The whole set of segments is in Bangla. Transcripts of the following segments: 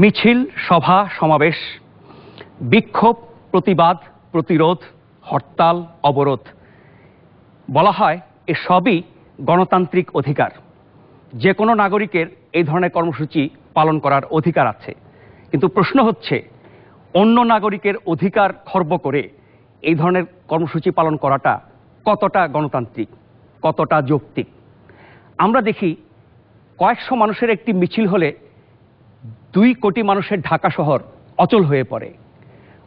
মিছিল, সভা, সমাবেশ, বিক্ষোভ, প্রতিবাদ, প্রতিরোধ, হরতাল, অবরোধ, বলা হয় এসবই গণতান্ত্রিক অধিকার। যে কোনো নাগরিকের এই ধরনের কর্মসূচি পালন করার অধিকার আছে। কিন্তু প্রশ্ন হচ্ছে, অন্য নাগরিকের অধিকার খর্ব করে এই ধরনের কর্মসূচি পালন করাটা কতটা গণতান্ত্রিক, কতটা যৌক্তিক? আমরা দেখি কয়েকশো মানুষের একটি মিছিল হলে 2 কোটি মানুষের ঢাকা শহর অচল হয়ে পড়ে।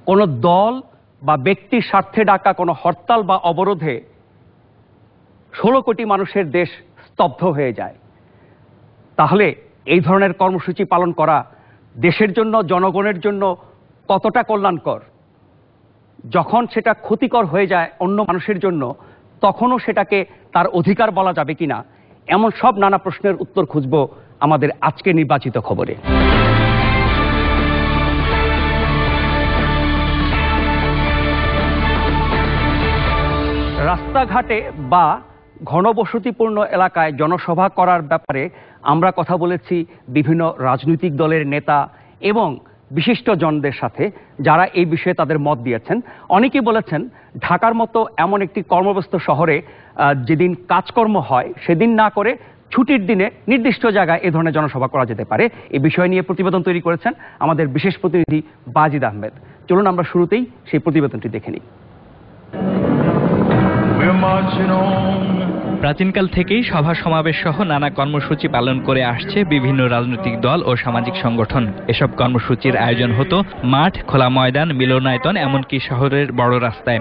কোনো দল বা ব্যক্তির স্বার্থে ডাকা কোনো হরতাল বা অবরোধে 16 কোটি মানুষের দেশ স্তব্ধ হয়ে যায়। তাহলে এই ধরনের কর্মসূচি পালন করা দেশের জন্য, জনগণের জন্য কতটা কল্যাণকর? যখন সেটা ক্ষতিকর হয়ে যায় অন্য মানুষের জন্য, তখনও সেটাকে তার অধিকার বলা যাবে কিনা, এমন সব নানা প্রশ্নের উত্তর খুঁজব আমাদের আজকে নির্বাচিত খবরে। রাস্তাঘাটে বা ঘনবসতিপূর্ণ এলাকায় জনসভা করার ব্যাপারে আমরা কথা বলেছি বিভিন্ন রাজনৈতিক দলের নেতা এবং বিশিষ্টজনদের সাথে, যারা এই বিষয়ে তাদের মত দিয়েছেন। অনেকেই বলেছেন ঢাকার মতো এমন একটি কর্মব্যস্ত শহরে যেদিন কাজকর্ম হয় সেদিন না করে ছুটির দিনে নির্দিষ্ট জায়গায় এ ধরনের জনসভা করা যেতে পারে। এই বিষয় নিয়ে প্রতিবেদন তৈরি করেছেন আমাদের বিশেষ প্রতিনিধি বাজিদ আহমেদ। চলুন আমরা শুরুতেই সেই প্রতিবেদনটি দেখে নিই। প্রাচীনকাল থেকেই সভা সমাবেশ সহ নানা কর্মসূচি পালন করে আসছে বিভিন্ন রাজনৈতিক দল ও সামাজিক সংগঠন। এসব কর্মসূচির আয়োজন হতো মাঠ, খোলা ময়দান, মিলনায়তন, এমনকি শহরের বড় রাস্তায়।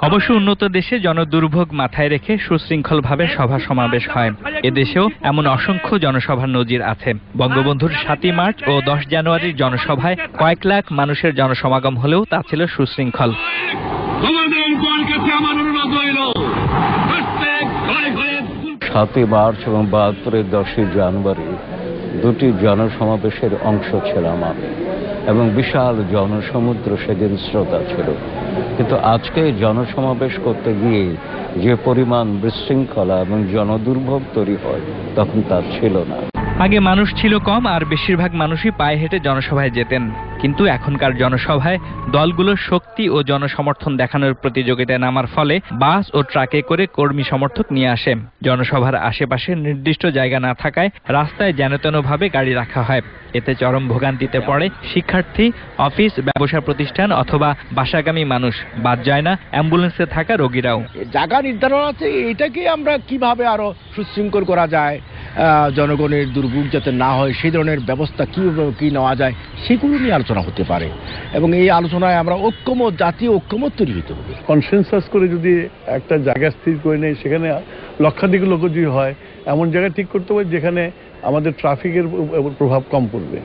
অবশ্য উন্নত দেশে জনদুর্ভোগ মাথায় রেখে সুশৃঙ্খলভাবে সভা সমাবেশ হয়। এদেশেও এমন অসংখ্য জনসভার নজির আছে। বঙ্গবন্ধুর 7ই মার্চ ও 10 জানুয়ারির জনসভায় কয়েক লাখ মানুষের জনসমাগম হলেও তা ছিল সুশৃঙ্খল। 7ই মার্চ এবং 72-এর 10ই জানুয়ারি দুটি জনসমাবেশের অংশ ছিলাম আমি, এবং বিশাল জনসমুদ্র সেদিন শ্রোতা ছিল। কিন্তু আজকে জনসমাবেশ করতে গিয়ে যে পরিমাণ বিশৃঙ্খলা এবং জনদুর্ভোগ তৈরি হয়, তখন তা ছিল না। আগে মানুষ ছিল কম আর বেশিরভাগ মানুষই পায়ে হেঁটে জনসভায় যেতেন। কিন্তু এখনকার জনসভায় দলগুলোর শক্তি ও জনসমর্থন দেখানোর প্রতিযোগিতায় নামার ফলে বাস ও ট্রাকে করে কর্মী সমর্থক নিয়ে আসে। জনসভার আশেপাশে নির্দিষ্ট জায়গা না থাকায় রাস্তায় যেনতেনভাবে গাড়ি রাখা হয়। এতে চরম ভোগান্তিতে পড়ে শিক্ষার্থী, অফিস, ব্যবসা প্রতিষ্ঠান অথবা বাসাগামী মানুষ। বাদ যায় না অ্যাম্বুলেন্সে থাকা রোগীরাও। জায়গা নির্ধারণ আছে, এটাকে আমরা কিভাবে আরো সুশৃঙ্খল করা যায়, জনগণের দুর্ভোগ যাতে না হয় সেই ধরনের ব্যবস্থা কি নেওয়া যায়, সেগুলো নিয়ে আলোচনা হতে পারে। এবং এই আলোচনায় আমরা ঐক্যমত, জাতীয় ঐক্যমত তৈরি হতে হবে। কনসেনসাস করে যদি একটা জায়গা স্থির করে নেই, সেখানে লক্ষাধিক লোক যদি হয়, এমন জায়গা ঠিক করতে হবে যেখানে আমাদের ট্রাফিকের প্রভাব কম পড়বে।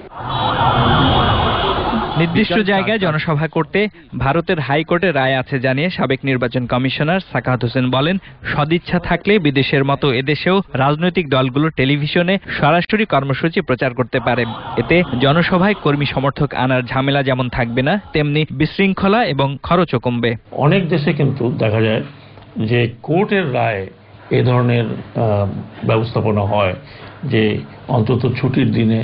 নির্দিষ্ট জায়গায় জনসভা করতে ভারতের হাইকোর্টের রায় আছে জানিয়ে সাবেক নির্বাচন কমিশনার সাখাওয়াত হোসেন বলেন, সদিচ্ছা থাকলে বিদেশের মতো এদেশেও রাজনৈতিক দলগুলো টেলিভিশনে সরাসরি কর্মসূচি প্রচার করতে পারে। এতে জনসভায় কর্মী সমর্থক আনার ঝামেলা যেমন থাকবে না, তেমনি বিশৃঙ্খলা এবং খরচও কমবে। অনেক দেশে কিন্তু দেখা যায় যে কোর্টের রায় এ ধরনের ব্যবস্থাপনা হয় যে অন্তত ছুটির দিনে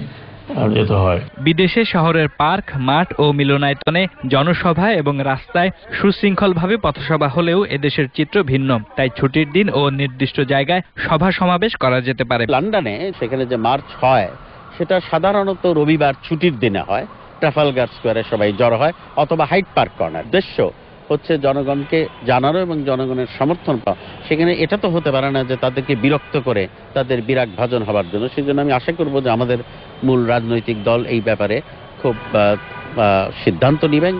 যেতে হয়। বিদেশে শহরের পার্ক, মাঠ ও মিলনায়তনে জনসভা এবং রাস্তায় সুশৃঙ্খলভাবে পথসভা হলেও এদেশের চিত্র ভিন্ন। তাই ছুটির দিন ও নির্দিষ্ট জায়গায় সভা সমাবেশ করা যেতে পারে। লন্ডনে সেখানে যে মার্চ হয় সেটা সাধারণত রবিবার ছুটির দিনে হয়। ট্রাফালগার স্কোয়ারে সবাই জড়ো হয়, অথবা হাইড পার্ক কর্নার। উদ্দেশ্য হচ্ছে জনগণকে জানানো এবং জনগণের সমর্থন পাওয়া। সেখানে এটা তো হতে পারে না যে তাদেরকে বিরক্ত করে তাদের বিরাগ ভাজন হবার জন্য। সেই জন্য আমি আশা করব যে আমাদের মূল রাজনৈতিক দল এই ব্যাপারে খুব সিদ্ধান্ত নেবেন।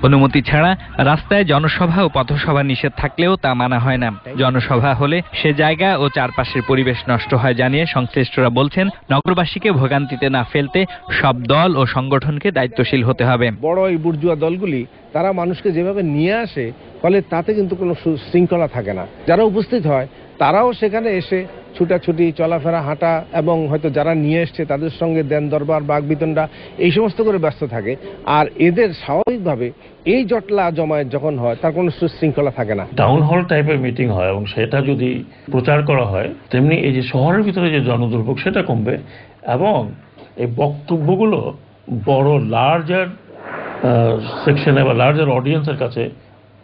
অনুমতি ছাড়া রাস্তায় জনসভা ও পথসভা নিষেধ থাকলেও তা মানা হয় না। জনসভা হলে সে জায়গা ও চারপাশের পরিবেশ নষ্ট হয় জানিয়ে সংশ্লিষ্টরা বলছেন, নগরবাসীকে ভোগান্তিতে না ফেলতে সব দল ও সংগঠনকে দায়িত্বশীল হতে হবে। বড় এই বুর্জুয়া দলগুলি তারা মানুষকে যেভাবে নিয়ে আসে, ফলে তাতে কিন্তু কোনো শৃঙ্খলা থাকে না। যারা উপস্থিত হয় তারাও সেখানে এসে ছুটাছুটি, চলাফেরা, হাঁটা এবং হয়তো যারা নিয়ে এসছে তাদের সঙ্গে দেন দরবার, বাগবিতণ্ডা এই সমস্ত করে ব্যস্ত থাকে। আর এদের স্বাভাবিকভাবে এই জটলা জমায়েত যখন হয় তার কোনো সুশৃঙ্খলা থাকে না। টাউন হল টাইপের মিটিং হয় এবং সেটা যদি প্রচার করা হয় তেমনি এই যে শহরের ভিতরে যে জনদুর্ভোগ সেটা কমবে এবং এই বক্তব্যগুলো বড় লার্জার সেকশনে বা লার্জার অডিয়েন্সের কাছে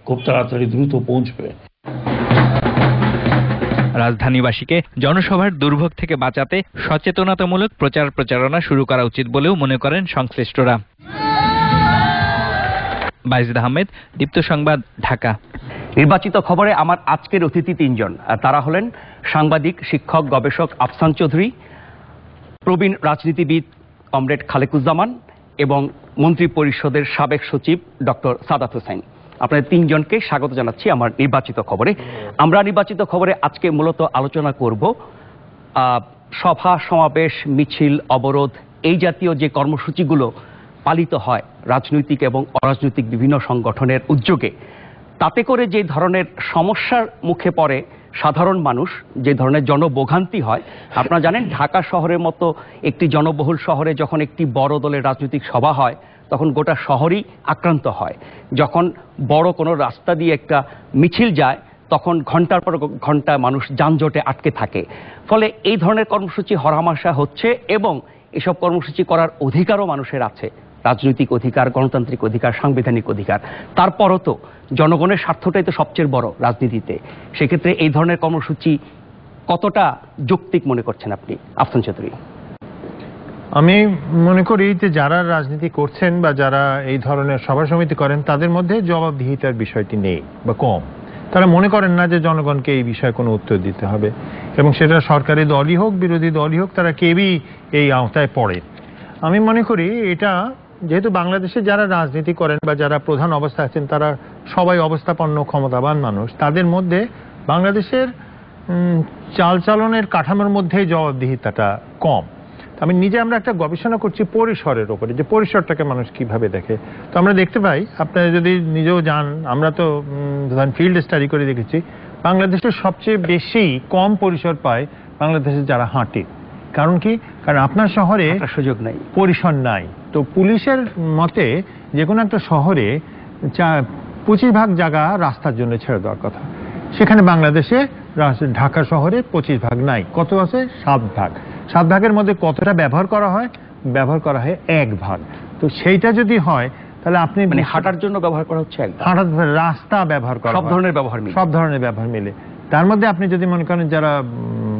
খুব তাড়াতাড়ি দ্রুত পৌঁছবে। রাজধানীবাসীকে জনসভার দুর্ভোগ থেকে বাঁচাতে সচেতনতামূলক প্রচারণা শুরু করা উচিত বলেও মনে করেন সংশ্লিষ্টরা। বাইজিদ আহমেদ, দীপ্ত সংবাদ, ঢাকা। নির্বাচিত খবরে আমার আজকের অতিথি তিনজন। তারা হলেন সাংবাদিক, শিক্ষক, গবেষক আফসান চৌধুরী, প্রবীণ রাজনীতিবিদ কমরেড খালেকুজ্জামান এবং মন্ত্রী পরিষদের সাবেক সচিব ডক্টর সাদাত হোসেন। আপনাদের তিনজনকে স্বাগত জানাচ্ছি আমার নির্বাচিত খবরে। আমরা নির্বাচিত খবরে আজকে মূলত আলোচনা করব সভা, সমাবেশ, মিছিল, অবরোধ এই জাতীয় যে কর্মসূচিগুলো পালিত হয় রাজনৈতিক এবং অরাজনৈতিক বিভিন্ন সংগঠনের উদ্যোগে, তাতে করে যে ধরনের সমস্যার মুখে পড়ে সাধারণ মানুষ, যে ধরনের জনভোগান্তি হয়। আপনারা জানেন ঢাকা শহরের মতো একটি জনবহুল শহরে যখন একটি বড় দলের রাজনৈতিক সভা হয় তখন গোটা শহরই আক্রান্ত হয়। যখন বড় কোনো রাস্তা দিয়ে একটা মিছিল যায় তখন ঘন্টার পর ঘন্টা মানুষ যানজটে আটকে থাকে। ফলে এই ধরনের কর্মসূচি হরহামেশা হচ্ছে এবং এসব কর্মসূচি করার অধিকারও মানুষের আছে, রাজনৈতিক অধিকার, গণতান্ত্রিক অধিকার, সাংবিধানিক অধিকার। তারপরও তো জনগণের স্বার্থটাই তো সবচেয়ে বড় রাজনীতিতে। সেক্ষেত্রে এই ধরনের কর্মসূচি কতটা যৌক্তিক মনে করছেন আপনি, আফসান চৌধুরী? আমি মনে করি যে যারা রাজনীতি করছেন বা যারা এই ধরনের সভা সমিতি করেন তাদের মধ্যে জবাবদিহিতার বিষয়টি নেই বা কম। তারা মনে করেন না যে জনগণকে এই বিষয়ে কোনো উত্তর দিতে হবে, এবং সেটা সরকারি দলই হোক বিরোধী দলই হোক, তারা কেউই এই আওতায় পড়ে। আমি মনে করি এটা যেহেতু বাংলাদেশে যারা রাজনীতি করেন বা যারা প্রধান অবস্থায় আছেন তারা সবাই অবস্থাপন্ন ক্ষমতাবান মানুষ, তাদের মধ্যে বাংলাদেশের চালচালনের কাঠামোর মধ্যে জবাবদিহিতাটা কম। আমি নিজে আমরা একটা গবেষণা করছি পরিসরের উপরে, যে পরিসরটাকে মানুষ কিভাবে দেখে। তো আমরা দেখতে পাই, আপনারা যদি নিজেও যান, আমরা তো ফিল্ড স্টাডি করে দেখেছি বাংলাদেশের সবচেয়ে বেশি কম পরিসর পায় বাংলাদেশে যারা হাঁটে। কারণ কি? কারণ আপনার শহরে সুযোগ নাই, পরিসর নাই। তো পুলিশের মতে যে কোনো একটা শহরে 25 ভাগ জায়গা রাস্তার জন্য ছেড়ে দেওয়ার কথা, সেখানে বাংলাদেশে ঢাকা শহরে 25 ভাগ নাই। কত আছে? 7 ভাগ। 7 ভাগের মধ্যে কতটা ব্যবহার করা হয়? ব্যবহার করা হয় 1 ভাগ। তো সেইটা যদি হয় তাহলে আপনি মানে হাঁটার জন্য ব্যবহার করা হচ্ছে, হাঁটার রাস্তা ব্যবহার করা, সব ধরনের ব্যবহার মিলে, সব ধরনের ব্যবহার মিলে। তার মধ্যে আপনি যদি মনে করেন যারা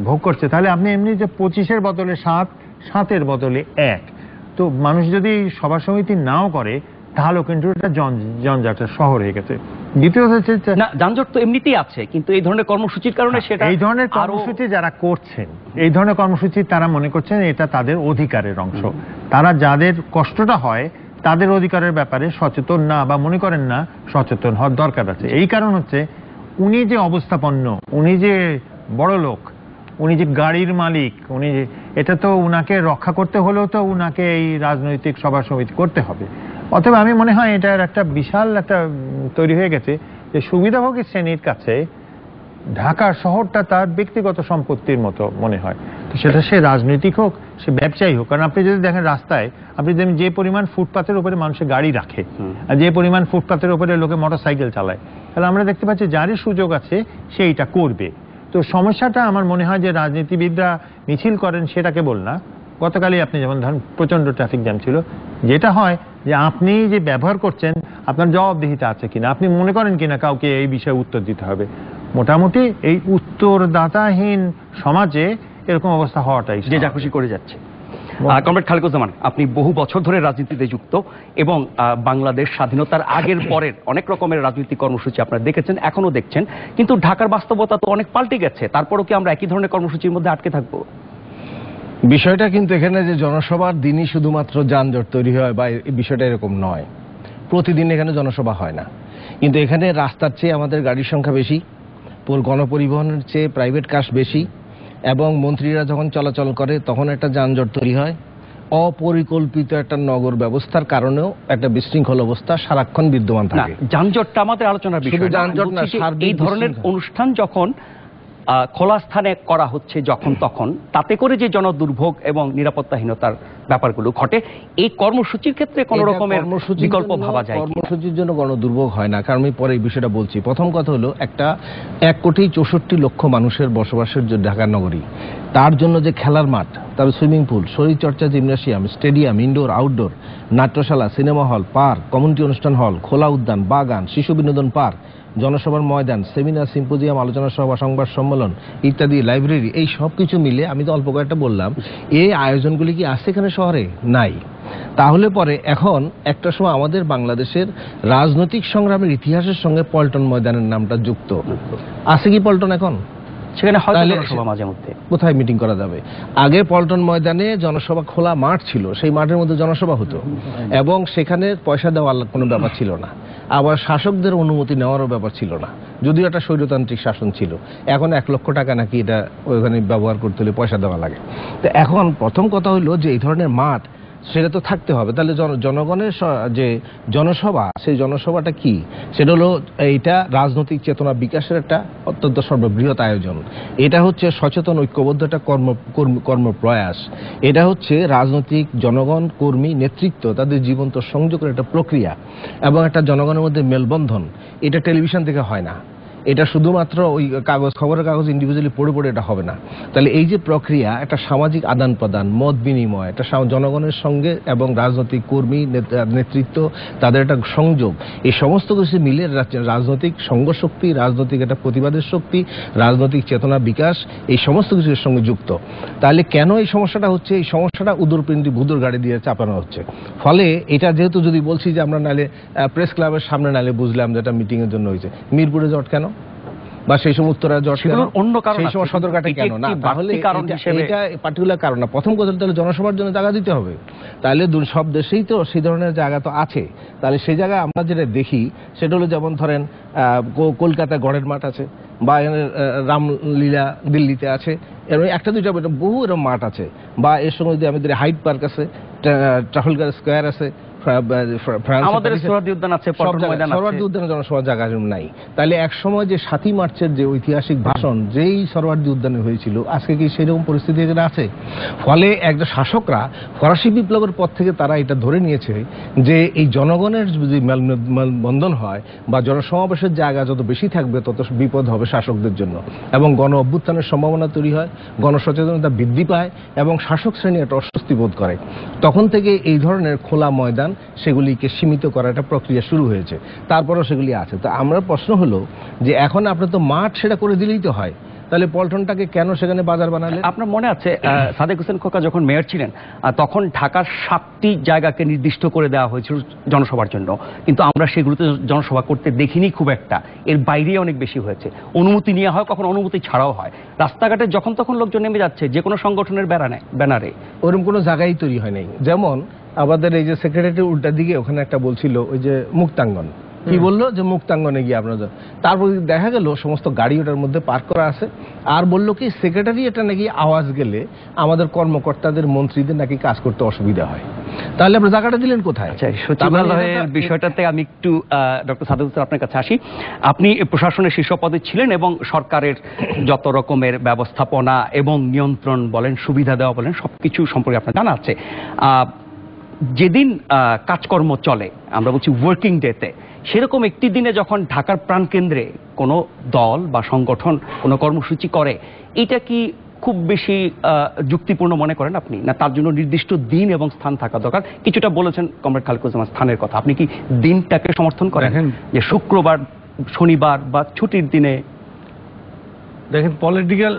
ভোগ করছে, তাহলে আপনি এমনি যে 25-এর বদলে 7, 7-এর বদলে 1। তো মানুষ যদি সভা সমিতি নাও করে তাহলেও কিন্তু এটা জঞ্জাটের শহর হয়ে গেছে। দ্বিতীয়ত হচ্ছে না, যানজট তো এমনিতেই আছে, কিন্তু এই ধরনের কর্মসূচির কারণে সেটা, এই ধরনের কর্মসূচি যারা করছেন, এই ধরনের কর্মসূচি তারা মনে করছেন এটা তাদের অধিকারের অংশ। তারা যাদের কষ্টটা হয় তাদের অধিকারের ব্যাপারে সচেতন না, বা মনে করেন না সচেতন হওয়ার দরকার আছে। এই কারণ হচ্ছে উনি যে অবস্থাপন্ন, উনি যে বড় লোক, উনি যে গাড়ির মালিক, উনি এটা তো উনাকে রক্ষা করতে হলেও তো উনাকে এই রাজনৈতিক সভা সমিতি করতে হবে। অতএব আমি মনে হয় এটার একটা বিশাল একটা তৈরি হয়ে গেছে যে সুবিধাভোগী শ্রেণীর কাছে ঢাকা শহরটা তার ব্যক্তিগত সম্পত্তির মতো মনে হয়। তো সেটা সে রাজনৈতিক হোক, সে ব্যবসায়ী হোক। কারণ আপনি যদি দেখেন রাস্তায় আপনি যে পরিমাণ ফুটপাতের উপরে মানুষের গাড়ি রাখে আর যে পরিমাণ ফুটপাতের উপরে লোকে মোটরসাইকেল চালায়, তাহলে আমরা দেখতে পাচ্ছি যারই সুযোগ আছে সে এটা করবে। তো সমস্যাটা আমার মনে হয় যে রাজনীতিবিদরা মিছিল করেন সেটা কেবল না। গতকালই আপনি যেমন ধরেন প্রচন্ড ট্রাফিক জ্যাম ছিল, যেটা হয় যে আপনি যে ব্যবহার করছেন আপনার জবাবদিহিতা আছে কিনা, আপনি মনে করেন কিনা কাউকে এই বিষয়ে উত্তর দিতে হবে। মোটামুটি এই উত্তরদাতাহীন সমাজে এরকম অবস্থা হওয়াটাই, যে যা খুশি করে যাচ্ছে। কমরেড খালেকুজ্জামান, আপনি বহু বছর ধরে রাজনীতিতে যুক্ত এবং বাংলাদেশ স্বাধীনতার আগের পরের অনেক রকমের রাজনৈতিক কর্মসূচি আপনারা দেখেছেন, এখনো দেখছেন, কিন্তু ঢাকার বাস্তবতা তো অনেক পাল্টে গেছে। তারপরও কি আমরা একই ধরনের কর্মসূচির মধ্যে আটকে থাকবো? বিষয়টা কিন্তু এখানে যে জনসভার দিনই শুধুমাত্র যানজট তৈরি হয় বা এই বিষয়টা এরকম নয়। প্রতিদিন এখানে জনসভা হয় না, কিন্তু এখানে রাস্তার চেয়ে আমাদের গাড়ির সংখ্যা বেশি, গণপরিবহনের চেয়ে প্রাইভেট কার বেশি, এবং মন্ত্রীরা যখন চলাচল করে তখন একটা যানজট তৈরি হয়। অপরিকল্পিত একটা নগর ব্যবস্থার কারণেও একটা বিশৃঙ্খল অবস্থা সারাক্ষণ বিদ্যমান থাকে। যানজটটা আমাদের আলোচনার বিষয়, শুধু যানজট না, এই ধরনের অনুষ্ঠান যখন খোলা স্থানে করা হচ্ছে যখন তখন, তাতে করে যে জনদুর্ভোগ এবং নিরাপত্তাহীনতার ব্যাপারগুলো ঘটে, এই কর্মসূচির ক্ষেত্রে কোন রকমের বিকল্প ভাবা যায়? কর্মসূচির জন্য গণদুর্ভোগ হয় না, কারণ আমি পরে এই বিষয়টা বলছি। প্রথম কথা হলো, একটা 1,64,00,000 মানুষের বসবাসের যে ঢাকা নগরী, তার জন্য যে খেলার মাঠ, তার সুইমিং পুল, শরীরচর্চা জিমনাসিয়াম, স্টেডিয়াম, ইনডোর আউটডোর, নাট্যশালা, সিনেমা হল, পার্ক, কমিউনিটি অনুষ্ঠান হল, খোলা উদ্যান, বাগান, শিশু বিনোদন পার্ক, জনসভার ময়দান, সেমিনার, সিম্পোজিয়াম, আলোচনা সভা, সংবাদ সম্মেলন ইত্যাদি, লাইব্রেরি, এই সব কিছু মিলে আমি তো অল্প কয়েকটা বললাম, এই আয়োজনগুলি কি আছে এখানে শহরে? নাই। তাহলে পরে এখন একটা সময় আমাদের বাংলাদেশের রাজনৈতিক সংগ্রামের ইতিহাসের সঙ্গে পল্টন ময়দানের নামটা যুক্ত আছে কি? পল্টন এখন সেখানে জনসভা মাঝে মধ্যে কোথায় মিটিং করা যাবে? আগে পল্টন ময়দানে জনসভা, খোলা মাঠ ছিল, সেই মাঠের মধ্যে জনসভা হতো এবং সেখানে পয়সা দেওয়ার কোনো ব্যাপার ছিল না, আবার শাসকদের অনুমতি নেওয়ারও ব্যাপার ছিল না, যদিও একটা স্বৈরতান্ত্রিক শাসন ছিল। এখন 1 লক্ষ টাকা নাকি এটা ওইখানে ব্যবহার করতে হলে পয়সা দেওয়া লাগে। তো এখন প্রথম কথা হলো যে এই ধরনের মাঠ সেটা তো থাকতে হবে। তাহলে জনগণের যে জনসভা, সেই জনসভাটা কি? সেটা হলো এইটা রাজনৈতিক চেতনা বিকাশের একটা অত্যন্ত সর্ববৃহৎ আয়োজন। এটা হচ্ছে সচেতন ঐক্যবদ্ধ একটা কর্মপ্রয়াস। এটা হচ্ছে রাজনৈতিক জনগণ, কর্মী, নেতৃত্ব, তাদের জীবন্ত সংযোগের একটা প্রক্রিয়া এবং একটা জনগণের মধ্যে মেলবন্ধন। এটা টেলিভিশন থেকে হয় না, এটা শুধুমাত্র ওই খবরের কাগজ ইন্ডিভিজুয়ালি পড়ে এটা হবে না। তাহলে এই যে প্রক্রিয়া, একটা সামাজিক আদান প্রদান, মত বিনিময়, একটা জনগণের সঙ্গে এবং রাজনৈতিক কর্মী, নেতৃত্ব, তাদের একটা সংযোগ, এই সমস্ত কিছু মিলে রাজনৈতিক সংঘশক্তি, রাজনৈতিক একটা প্রতিবাদের শক্তি, রাজনৈতিক চেতনা বিকাশ, এই সমস্ত কিছুর সঙ্গে যুক্ত। তাহলে কেন এই সমস্যাটা হচ্ছে? এই সমস্যাটা উদরপিণ্ডি ভুদুর গাড়ি দিয়ে চাপানো হচ্ছে। ফলে এটা যেহেতু যদি বলছি যে আমরা নালে প্রেস ক্লাবের সামনে নালে বুঝলাম যে এটা মিটিং এর জন্য হয়েছে, মিরপুরে জট কেন? বা সেই সময় উত্তরা জট কেন? অন্য কারণ, সেই সময় সদরঘাটে কেন না? তাহলে এটা পার্টিকুলার কারণ না। প্রথম কথা, তাহলে জনসভার জন্য জায়গা দিতে হবে। তাহলে সব দেশেই তো সেই ধরনের জায়গা তো আছে। তাহলে সেই জায়গায় আমরা যেটা দেখি সেটা হলো, যেমন ধরেন কলকাতায় গড়ের মাঠ আছে, বা রামলীলা দিল্লিতে আছে, এরকম একটা দুইটা বহু এরকম মাঠ আছে, বা এর সঙ্গে যদি আমাদের হাইড পার্ক আছে, ট্রাফালগার স্কোয়ার আছে, আমাদের সোহরাওয়ার্দী উদ্যান আছে, পল্টন ময়দান আছে। সোহরাওয়ার্দী উদ্যানে জনসভার জায়গা নাই। তাহলে এক সময় যে 7ই মার্চের যে ঐতিহাসিক ভাষণ যেই সোহরাওয়ার্দী উদ্যানে হয়েছিল, আজকে কি সেরকম পরিস্থিতি এখানে আছে? ফলে একটা শাসকরা ফরাসি বিপ্লবের পর থেকে তারা এটা ধরে নিয়েছে যে এই জনগণের যদি মেলবন্ধন হয় বা জনসমাবেশের জায়গা যত বেশি থাকবে, তত বিপদ হবে শাসকদের জন্য, এবং গণ অভ্যুত্থানের সম্ভাবনা তৈরি হয়, গণসচেতনতা বৃদ্ধি পায় এবং শাসক শ্রেণী একটা অস্বস্তি বোধ করে। তখন থেকে এই ধরনের খোলা ময়দান, সেগুলিকে সীমিত করার একটা প্রক্রিয়া শুরু হয়েছে। তারপরেও সেগুলি আছে। তো আমার প্রশ্ন হলো যে এখন আপনি তো মাঠ সেটা করে দিলেই তো হয়, তাহলে পল্টনটাকে কেন সেখানে বাজার বানালেন? আপনার মনে আছে সাদেক হোসেন খোকা যখন মেয়র ছিলেন, তখন ঢাকার 7টি জায়গাকে নির্দিষ্ট করে দেওয়া হয়েছিল জনসভার জন্য, কিন্তু আমরা সেগুলোতে জনসভা করতে দেখিনি খুব একটা। এর বাইরে অনেক বেশি হয়েছে। অনুমতি নেওয়া হয়, কখন অনুমতি ছাড়াও হয়। রাস্তাঘাটে যখন তখন লোকজন নেমে যাচ্ছে, যে কোনো সংগঠনের ব্যানারে। ওরকম কোনো জায়গায় তৈরি হয় নাই। যেমন আমাদের এই যে সেক্রেটারির উল্টা দিকে ওখানে একটা বলছিল ওই যে মুক্তাঙ্গন, কি বললো যে মুক্তাঙ্গনে গিয়ে আপনার, তারপর দেখা গেল সমস্ত গাড়ি ওটার মধ্যে পার্ক করা আছে, আর বললো কি সেক্রেটারি এটা নাকি আওয়াজ গেলে আমাদের কর্মকর্তাদের, মন্ত্রীদের নাকি কাজ করতে অসুবিধা হয়। তাহলে আপনি জায়গাটা দিলেন কোথায়? সচিবালয়ের বিষয়টাতে আমি একটু ডক্টর সাদেক হোসেন আপনার কাছে আসি। আপনি প্রশাসনের শীর্ষ পদে ছিলেন এবং সরকারের যত রকমের ব্যবস্থাপনা এবং নিয়ন্ত্রণ বলেন, সুবিধা দেওয়া বলেন, সবকিছু সম্পর্কে আপনার জানা আছে। যেদিন কাজকর্ম চলে, আমরা বলছি ওয়ার্কিং ডেতে, সেরকম একটি দিনে যখন ঢাকার প্রাণকেন্দ্রে কোনো দল বা সংগঠন কোনো কর্মসূচি করে, এটা কি খুব বেশি যুক্তিপূর্ণ মনে করেন আপনি? না তার জন্য নির্দিষ্ট দিন এবং স্থান থাকা দরকার? কিছুটা বলেছেন কমরেড খালেকুজ্জামান স্থানের কথা, আপনি কি দিনটাকে সমর্থন করেন যে শুক্রবার, শনিবার বা ছুটির দিনে? দেখেন, পলিটিক্যাল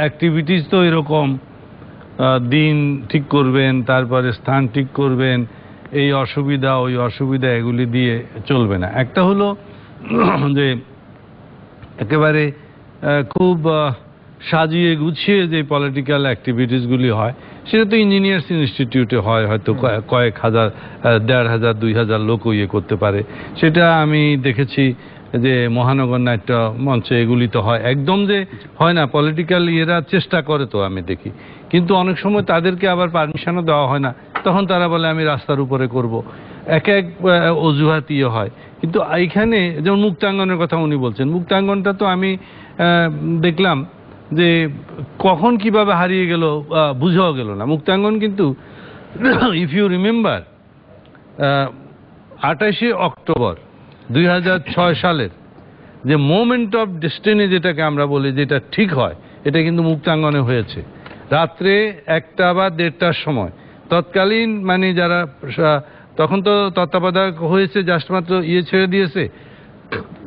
অ্যাক্টিভিটিস তো এরকম, দিন ঠিক করবেন, তারপরে স্থান ঠিক করবেন, এই অসুবিধা ওই অসুবিধা এগুলি দিয়ে চলবে না। একটা হলো যে একেবারে খুব সাজিয়ে গুছিয়ে যে পলিটিক্যাল অ্যাক্টিভিটিসগুলি হয়, সেটা তো ইঞ্জিনিয়ার্স ইনস্টিটিউটে হয়, হয়তো কয়েক হাজার, 1,500 2,000 লোক ইয়ে করতে পারে। সেটা আমি দেখেছি যে মহানগর নাট্য মঞ্চে এগুলি তো হয়। একদম যে হয় না, পলিটিক্যাল ইয়েরা চেষ্টা করে তো আমি দেখি, কিন্তু অনেক সময় তাদেরকে আবার পারমিশনও দেওয়া হয় না, তখন তারা বলে আমি রাস্তার উপরে করব। এক অজুহাত ইয়ে হয়। কিন্তু এইখানে যেমন মুক্তাঙ্গনের কথা উনি বলছেন, মুক্তাঙ্গনটা তো আমি দেখলাম যে কখন কিভাবে হারিয়ে গেল বুঝাও গেল না। মুক্তাঙ্গন কিন্তু ইফ ইউ রিমেম্বার 28শে অক্টোবর 2006 সালের যে মোমেন্ট অফ ডেস্টিনি যেটাকে আমরা বলি, যেটা ঠিক হয়, এটা কিন্তু মুক্তাঙ্গনে হয়েছে রাত্রে 1টা বা 1:30টার সময়। তৎকালীন মানে যারা তখন তো তত্ত্বাবধায়ক হয়েছে, জাস্ট মাত্র ছেড়ে দিয়েছে,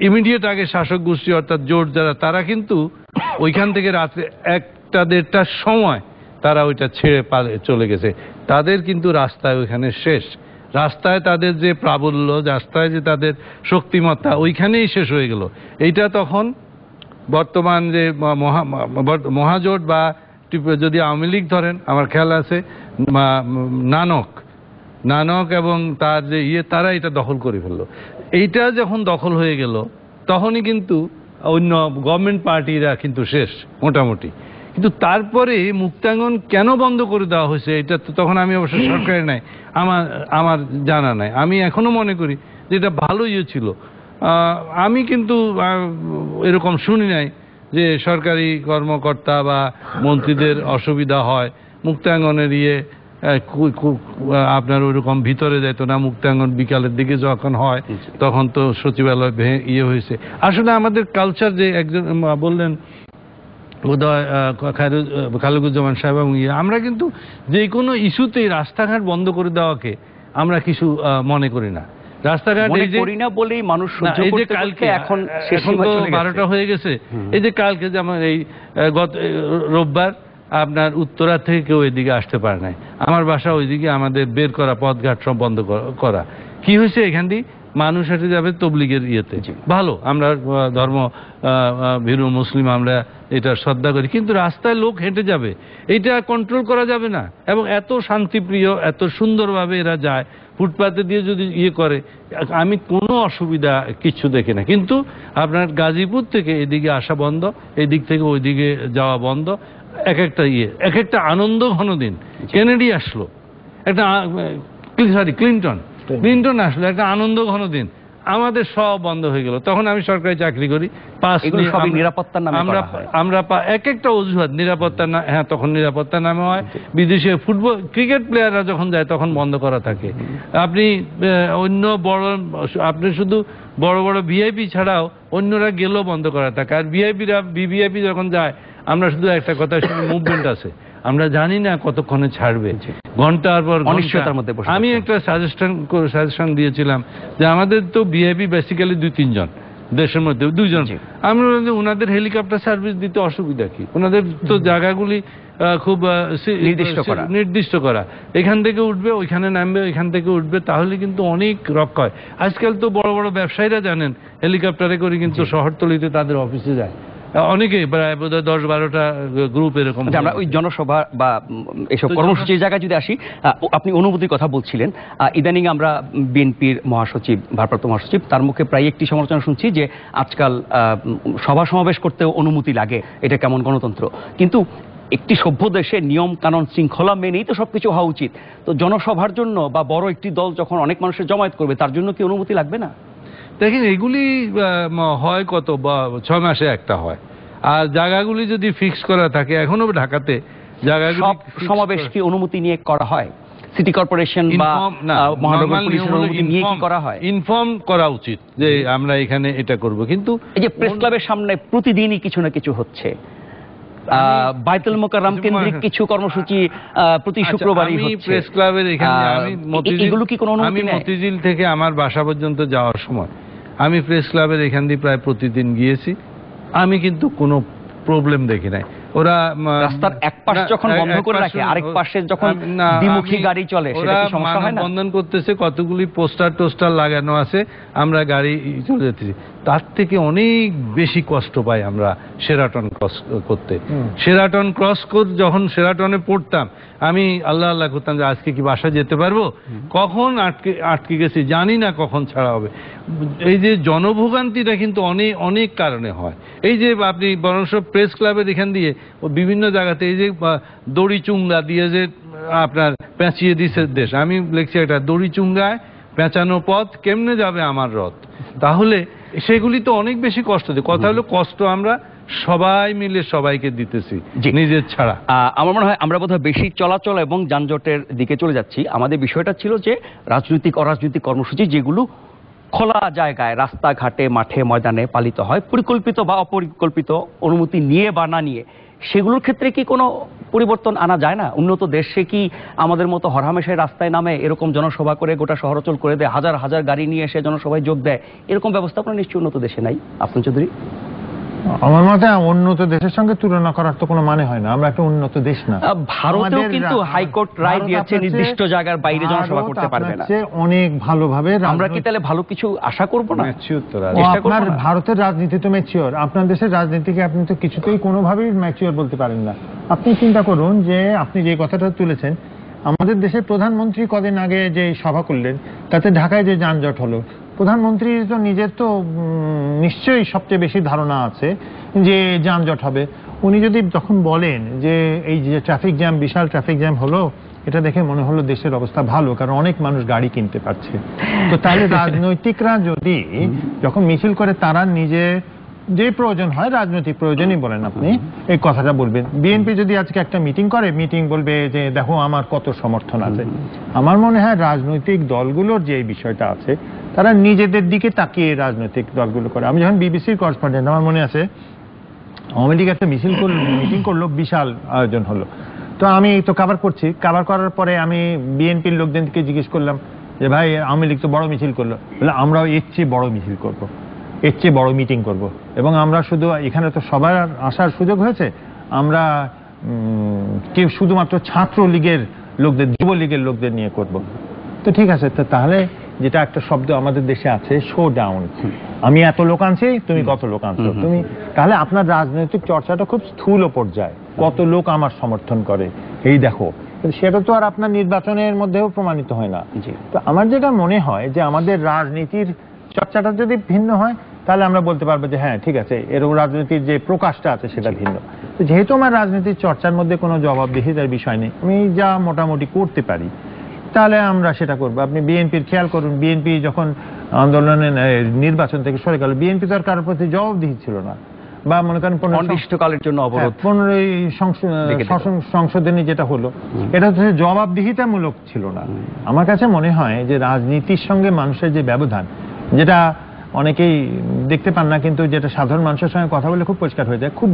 ইমিডিয়েট আগে শাসক গোষ্ঠী অর্থাৎ জোট যারা, তারা কিন্তু ওইখান থেকে রাত্রে 1টা 1:30টার সময় তারা ওইটা ছেড়ে চলে গেছে। তাদের কিন্তু রাস্তায় ওইখানে শেষ, রাস্তায় তাদের যে প্রাবল্য, রাস্তায় যে তাদের শক্তিমত্তা ওইখানেই শেষ হয়ে গেল। এইটা তখন বর্তমান যে মহাজোট বা যদি আওয়ামী লীগ ধরেন, আমার খেয়াল আছে নানক এবং তার যে তারা এটা দখল করে ফেললো। এইটা যখন দখল হয়ে গেল তখনই কিন্তু অন্য গভর্নমেন্ট পার্টিরা কিন্তু শেষ মোটামুটি। কিন্তু তারপরে মুক্তাঙ্গন কেন বন্ধ করে দেওয়া হয়েছে এটা তো তখন আমি অবশ্য সরকারে নাই, আমার জানা নাই। আমি এখনো মনে করি যে এটা ভালো ছিল। আমি কিন্তু এরকম শুনি নাই যে সরকারি কর্মকর্তা বা মন্ত্রীদের অসুবিধা হয়। মুক্তাঙ্গনের আপনার ওইরকম ভিতরে যেত না। মুক্তাঙ্গন বিকালের দিকে যখন হয় তখন তো সচিবালয় হয়েছে। আসলে আমাদের কালচার যে একজন বললেন বোধহয় খালেকুজ্জামান সাহেব এবং আমরা কিন্তু যে কোনো ইস্যুতেই রাস্তাঘাট বন্ধ করে দেওয়াকে আমরা কিছু মনে করি না। রাস্তাঘাট করি না বলেই মানুষ এই যে কালকে এখন তো 12টা হয়ে গেছে, এই যে কালকে যেমন এই গত রোববার আপনার উত্তরা থেকে কেউ এদিকে আসতে পারে নাই। আমার বাসা ওইদিকে, আমাদের বের করা পথঘাট সব বন্ধ করা। কি হয়েছে এখান দিয়ে মানুষ হেঁটে যাবে তবলিগের ভালো, আমরা ধর্ম ভীরু মুসলিম, আমরা এটা শ্রদ্ধা করি, কিন্তু রাস্তায় লোক হেঁটে যাবে এইটা কন্ট্রোল করা যাবে না। এবং এত শান্তিপ্রিয়, এত সুন্দরভাবে এরা যায়, ফুটপাতে দিয়ে যদি করে, আমি কোনো অসুবিধা কিছু দেখি না। কিন্তু আপনার গাজীপুর থেকে এদিকে আসা বন্ধ, এদিক থেকে ওইদিকে যাওয়া বন্ধ। এক একটা আনন্দ ঘন দিন। কেনেডি আসলো, একটা ক্লিন্টন আসলো, একটা আনন্দ ঘন দিন। আমাদের সব বন্ধ হয়ে গেল। তখন আমি সরকারি চাকরি করি, নিরাপত্তার নামে আমরা এক একটা অজুহাত নিরাপত্তার না, হ্যাঁ তখন নিরাপত্তার নামে হয়। বিদেশে ফুটবল ক্রিকেট প্লেয়াররা যখন যায় তখন বন্ধ করা থাকে। আপনি আপনি শুধু বড় বড় ভিআইপি ছাড়াও অন্যরা গেলেও বন্ধ করা থাকে। আর ভিভিআইপি যখন যায়, আমরা শুধু একটা কথা শুনি, মুভমেন্ট আছে, আমরা জানি না কতক্ষণে ছাড়বে, ঘন্টার পর অনিশ্চয়তার মধ্যে। আমি একটা সাজেশন দিয়েছিলাম যে আমাদের তো ভিআইপি বেসিক্যালি 2-3 জন, দেশের মধ্যে 2 জন। আমরা ওনাদের হেলিকপ্টার সার্ভিস দিতে অসুবিধা কি? ওনাদের তো জায়গাগুলি খুব নির্দিষ্ট করা, এখান থেকে উঠবে ওইখানে নামবে, ওইখান থেকে উঠবে, তাহলে কিন্তু অনেক রক্ষা হয়। আজকাল তো বড় বড় ব্যবসায়ীরা জানেন হেলিকপ্টারে করে কিন্তু শহরতলিতে তাদের অফিসে যায়। অনেকেই প্রায় বোধহয় 10-12টা গ্রুপ এরকম। আমরা ওই জনসভা বা এসব কর্মসূচির জায়গায় যদি আসি, আপনি অনুমতির কথা বলছিলেন। ইদানিং আমরা বিএনপির মহাসচিব, ভারপ্রাপ্ত মহাসচিব, তার মুখে প্রায় একটি সমালোচনা শুনছি যে আজকাল সভা সমাবেশ করতেও অনুমতি লাগে, এটা কেমন গণতন্ত্র? কিন্তু একটি সভ্য দেশে নিয়ম কানুন শৃঙ্খলা মেনেই তো সবকিছু হওয়া উচিত। তো জনসভার জন্য বা বড় একটি দল যখন অনেক মানুষের জমায়েত করবে, তার জন্য কি অনুমতি লাগবে না? দেখেন, এগুলি হয় কত 6 মাসে একটা হয়। আর জায়গাগুলি যদি ফিক্স করা থাকে, এখনো ঢাকাতে জায়গাগুলি সমাবেশ কি অনুমতি নিয়ে করা হয়? সিটি কর্পোরেশন বা মহানগর পুলিশের অনুমতি নিয়ে কি করা হয়? ইনফর্ম করা উচিত যে আমরা এখানে এটা করব। কিন্তু এই যে প্রেস ক্লাবের সামনে প্রতিদিনই কিছু না কিছু হচ্ছে, বাইতুল মোকাররম কেন্দ্রিক কিছু কর্মসূচি প্রতি শুক্রবারই হচ্ছে। প্রেস ক্লাবের এখানে এগুলো কি কোনো অনুমতি নেই? মতিঝিল থেকে আমার বাসা পর্যন্ত যাওয়ার সময় আমি প্রেস ক্লাবের এখান দিয়ে প্রায় প্রতিদিন গিয়েছি, আমি কিন্তু কোনো প্রবলেম দেখি নাই। ওরা রাস্তার এক পাশ যখন বন্ধ করে রাখে, আরেক পাশে যখন দ্বিমুখী গাড়ি চলে, সেটা কি সমস্যা হয় না? বন্ধন করতেছে, কতগুলি পোস্টার লাগানো আছে, আমরা গাড়ি চলে যেতেছি। তার থেকে অনেক বেশি কষ্ট পাই আমরা শেরাটন ক্রস করতে। শেরাটন ক্রস করে যখন শেরাটনে পড়তাম, আমি আল্লাহ করতাম যে আজকে কি বাসা যেতে পারবো, কখন আটকে গেছি জানি না, কখন ছাড়া হবে। এই যে জনভোগান্তিটা কিন্তু অনেক কারণে হয়। এই যে আপনি বরং প্রেস ক্লাবের এখান দিয়ে বিভিন্ন জায়গাতে এই যে দড়ি চুঙ্গা দিয়ে যে আপনার পেঁচিয়ে দিছে দেশ, আমি লিখছি একটা দড়ি চুঙ্গায় পেঁচানো পথ কেমনে যাবে আমার রথ। তাহলে সেগুলি তো অনেক বেশি কষ্ট দেয়। কথা হলো কষ্ট আমরা সবাই মিলে সবাইকে দিতেছি, নিজের ছাড়া। আমার মনে হয় আমরা বোধহয় বেশি চলাচল এবং যানজটের দিকে চলে যাচ্ছি। আমাদের বিষয়টা ছিল যে রাজনৈতিক অরাজনৈতিক কর্মসূচি যেগুলো খোলা জায়গায় রাস্তাঘাটে মাঠে ময়দানে পালিত হয়, পরিকল্পিত বা অপরিকল্পিত, অনুমতি নিয়ে বা না নিয়ে, সেগুলোর ক্ষেত্রে কি কোনো পরিবর্তন আনা যায় না? উন্নত দেশে কি আমাদের মতো হরহামেশায় রাস্তায় নামে এরকম জনসভা করে গোটা শহরাঞ্চল করে দেয়, হাজার হাজার গাড়ি নিয়ে এসে জনসভায় যোগ দেয়, এরকম ব্যবস্থাপনা নিশ্চয়ই উন্নত দেশে নাই? আফসান চৌধুরী, আমার মতে উন্নত দেশের সঙ্গে তুলনা করার তো কোনো মানে হয় না, আমরা একটা উন্নত দেশ না। ভারতেও কিন্তু হাইকোর্ট রায় দিয়েছে নির্দিষ্ট জায়গার বাইরে জনসভা করতে পারবে না। অনেক ভালোভাবে আমরা কি তাহলে ভালো কিছু আশা করব না? আপনার ভারতের রাজনীতি তো ম্যাচিওর, আপনার দেশের রাজনীতিকে আপনি তো কিছুতেই কোনোভাবেই ম্যাচিওর বলতে পারেন না। আপনি চিন্তা করুন যে আপনি যে কথাটা তুলেছেন, আমাদের দেশের প্রধানমন্ত্রী কদিন আগে যে সভা করলেন তাতে ঢাকায় যে যানজট হলো, প্রধানমন্ত্রী তো নিজের তো নিশ্চয়ই সবচেয়ে বেশি ধারণা আছে যে যানজট হবে। উনি যদি তখন বলেন যে এই যে ট্রাফিক জ্যাম, বিশাল ট্রাফিক জ্যাম হলো, এটা দেখে মনে হলো দেশের অবস্থা ভালো, কারণ অনেক মানুষ গাড়ি কিনতে পারছে। তো তাহলে রাজনৈতিকরা যদি যখন মিছিল করে তারা নিজে যে প্রয়োজন হয়, রাজনৈতিক প্রয়োজনই বলেন আপনি, এই কথাটা বলবেন। বিএনপি যদি আজকে একটা মিটিং করে, মিটিং বলবে যে দেখো আমার কত সমর্থন আছে। আমার মনে হয় রাজনৈতিক দলগুলোর যে বিষয়টা আছে তারা নিজেদের দিকে তাকিয়ে রাজনৈতিক দলগুলো করে। আমি যখন বিবিসির করেসপন্ডেন্ট, আমার মনে আছে আওয়ামী লীগ একটা মিটিং করলো, বিশাল আয়োজন হলো। তো আমি তো কাভার করছি, কাভার করার পরে আমি বিএনপির লোকজনকে জিজ্ঞেস করলাম যে ভাই আওয়ামী লীগ তো বড় মিছিল করলো, বলে আমরাও এর চেয়ে বড় মিছিল করব, এর চেয়ে বড় মিটিং করব, এবং আমরা শুধু এখানে তো সবার আসার সুযোগ হয়েছে, আমরা কেউ শুধুমাত্র ছাত্র লীগের লোকদের, যুবলীগের লোকদের নিয়ে করব। তো ঠিক আছে, তো তাহলে যেটা একটা শব্দ আমাদের দেশে আছে, শো ডাউন, আমি এত লোক আনছি, তুমি কত লোক আনছো, তুমি তাহলে আপনার রাজনৈতিক চর্চাটা খুব স্থূল পর্যায়ে, কত লোক আমার সমর্থন করে এই দেখো, কিন্তু সেটা তো আর আপনার নির্বাচনের মধ্যেও প্রমাণিত হয় না। তো আমার যেটা মনে হয় যে আমাদের রাজনীতির চর্চাটা যদি ভিন্ন হয় তাহলে আমরা বলতে পারবো যে হ্যাঁ ঠিক আছে, এরকম রাজনীতির যে প্রকাশটা আছে সেটা ভিন্ন। তো যেহেতু আমার রাজনীতির চর্চার মধ্যে কোনো জবাবদিহিতার বিষয় নেই, আমি যা মোটামুটি করতে পারি তাহলে আমরা সেটা করবো। আপনি বিএনপির খেয়াল করুন, বিএনপি যখন আন্দোলনে নির্বাচন থেকে সরে গেল, বিএনপি তো আর কারোর প্রতি জবাবদিহি ছিল না, বা মনে করেন অনির্দিষ্টকালের জন্য অবরোধ, 15 সংশোধনী যেটা হলো, এটা হচ্ছে জবাবদিহিতামূলক ছিল না। আমার কাছে মনে হয় যে রাজনীতির সঙ্গে মানুষের যে ব্যবধান, যেটা অনেকেই দেখতে পান না, কিন্তু যেটা সাধারণ মানুষের সঙ্গে কথা বলে খুব পরিষ্কার হয়ে যায়, খুব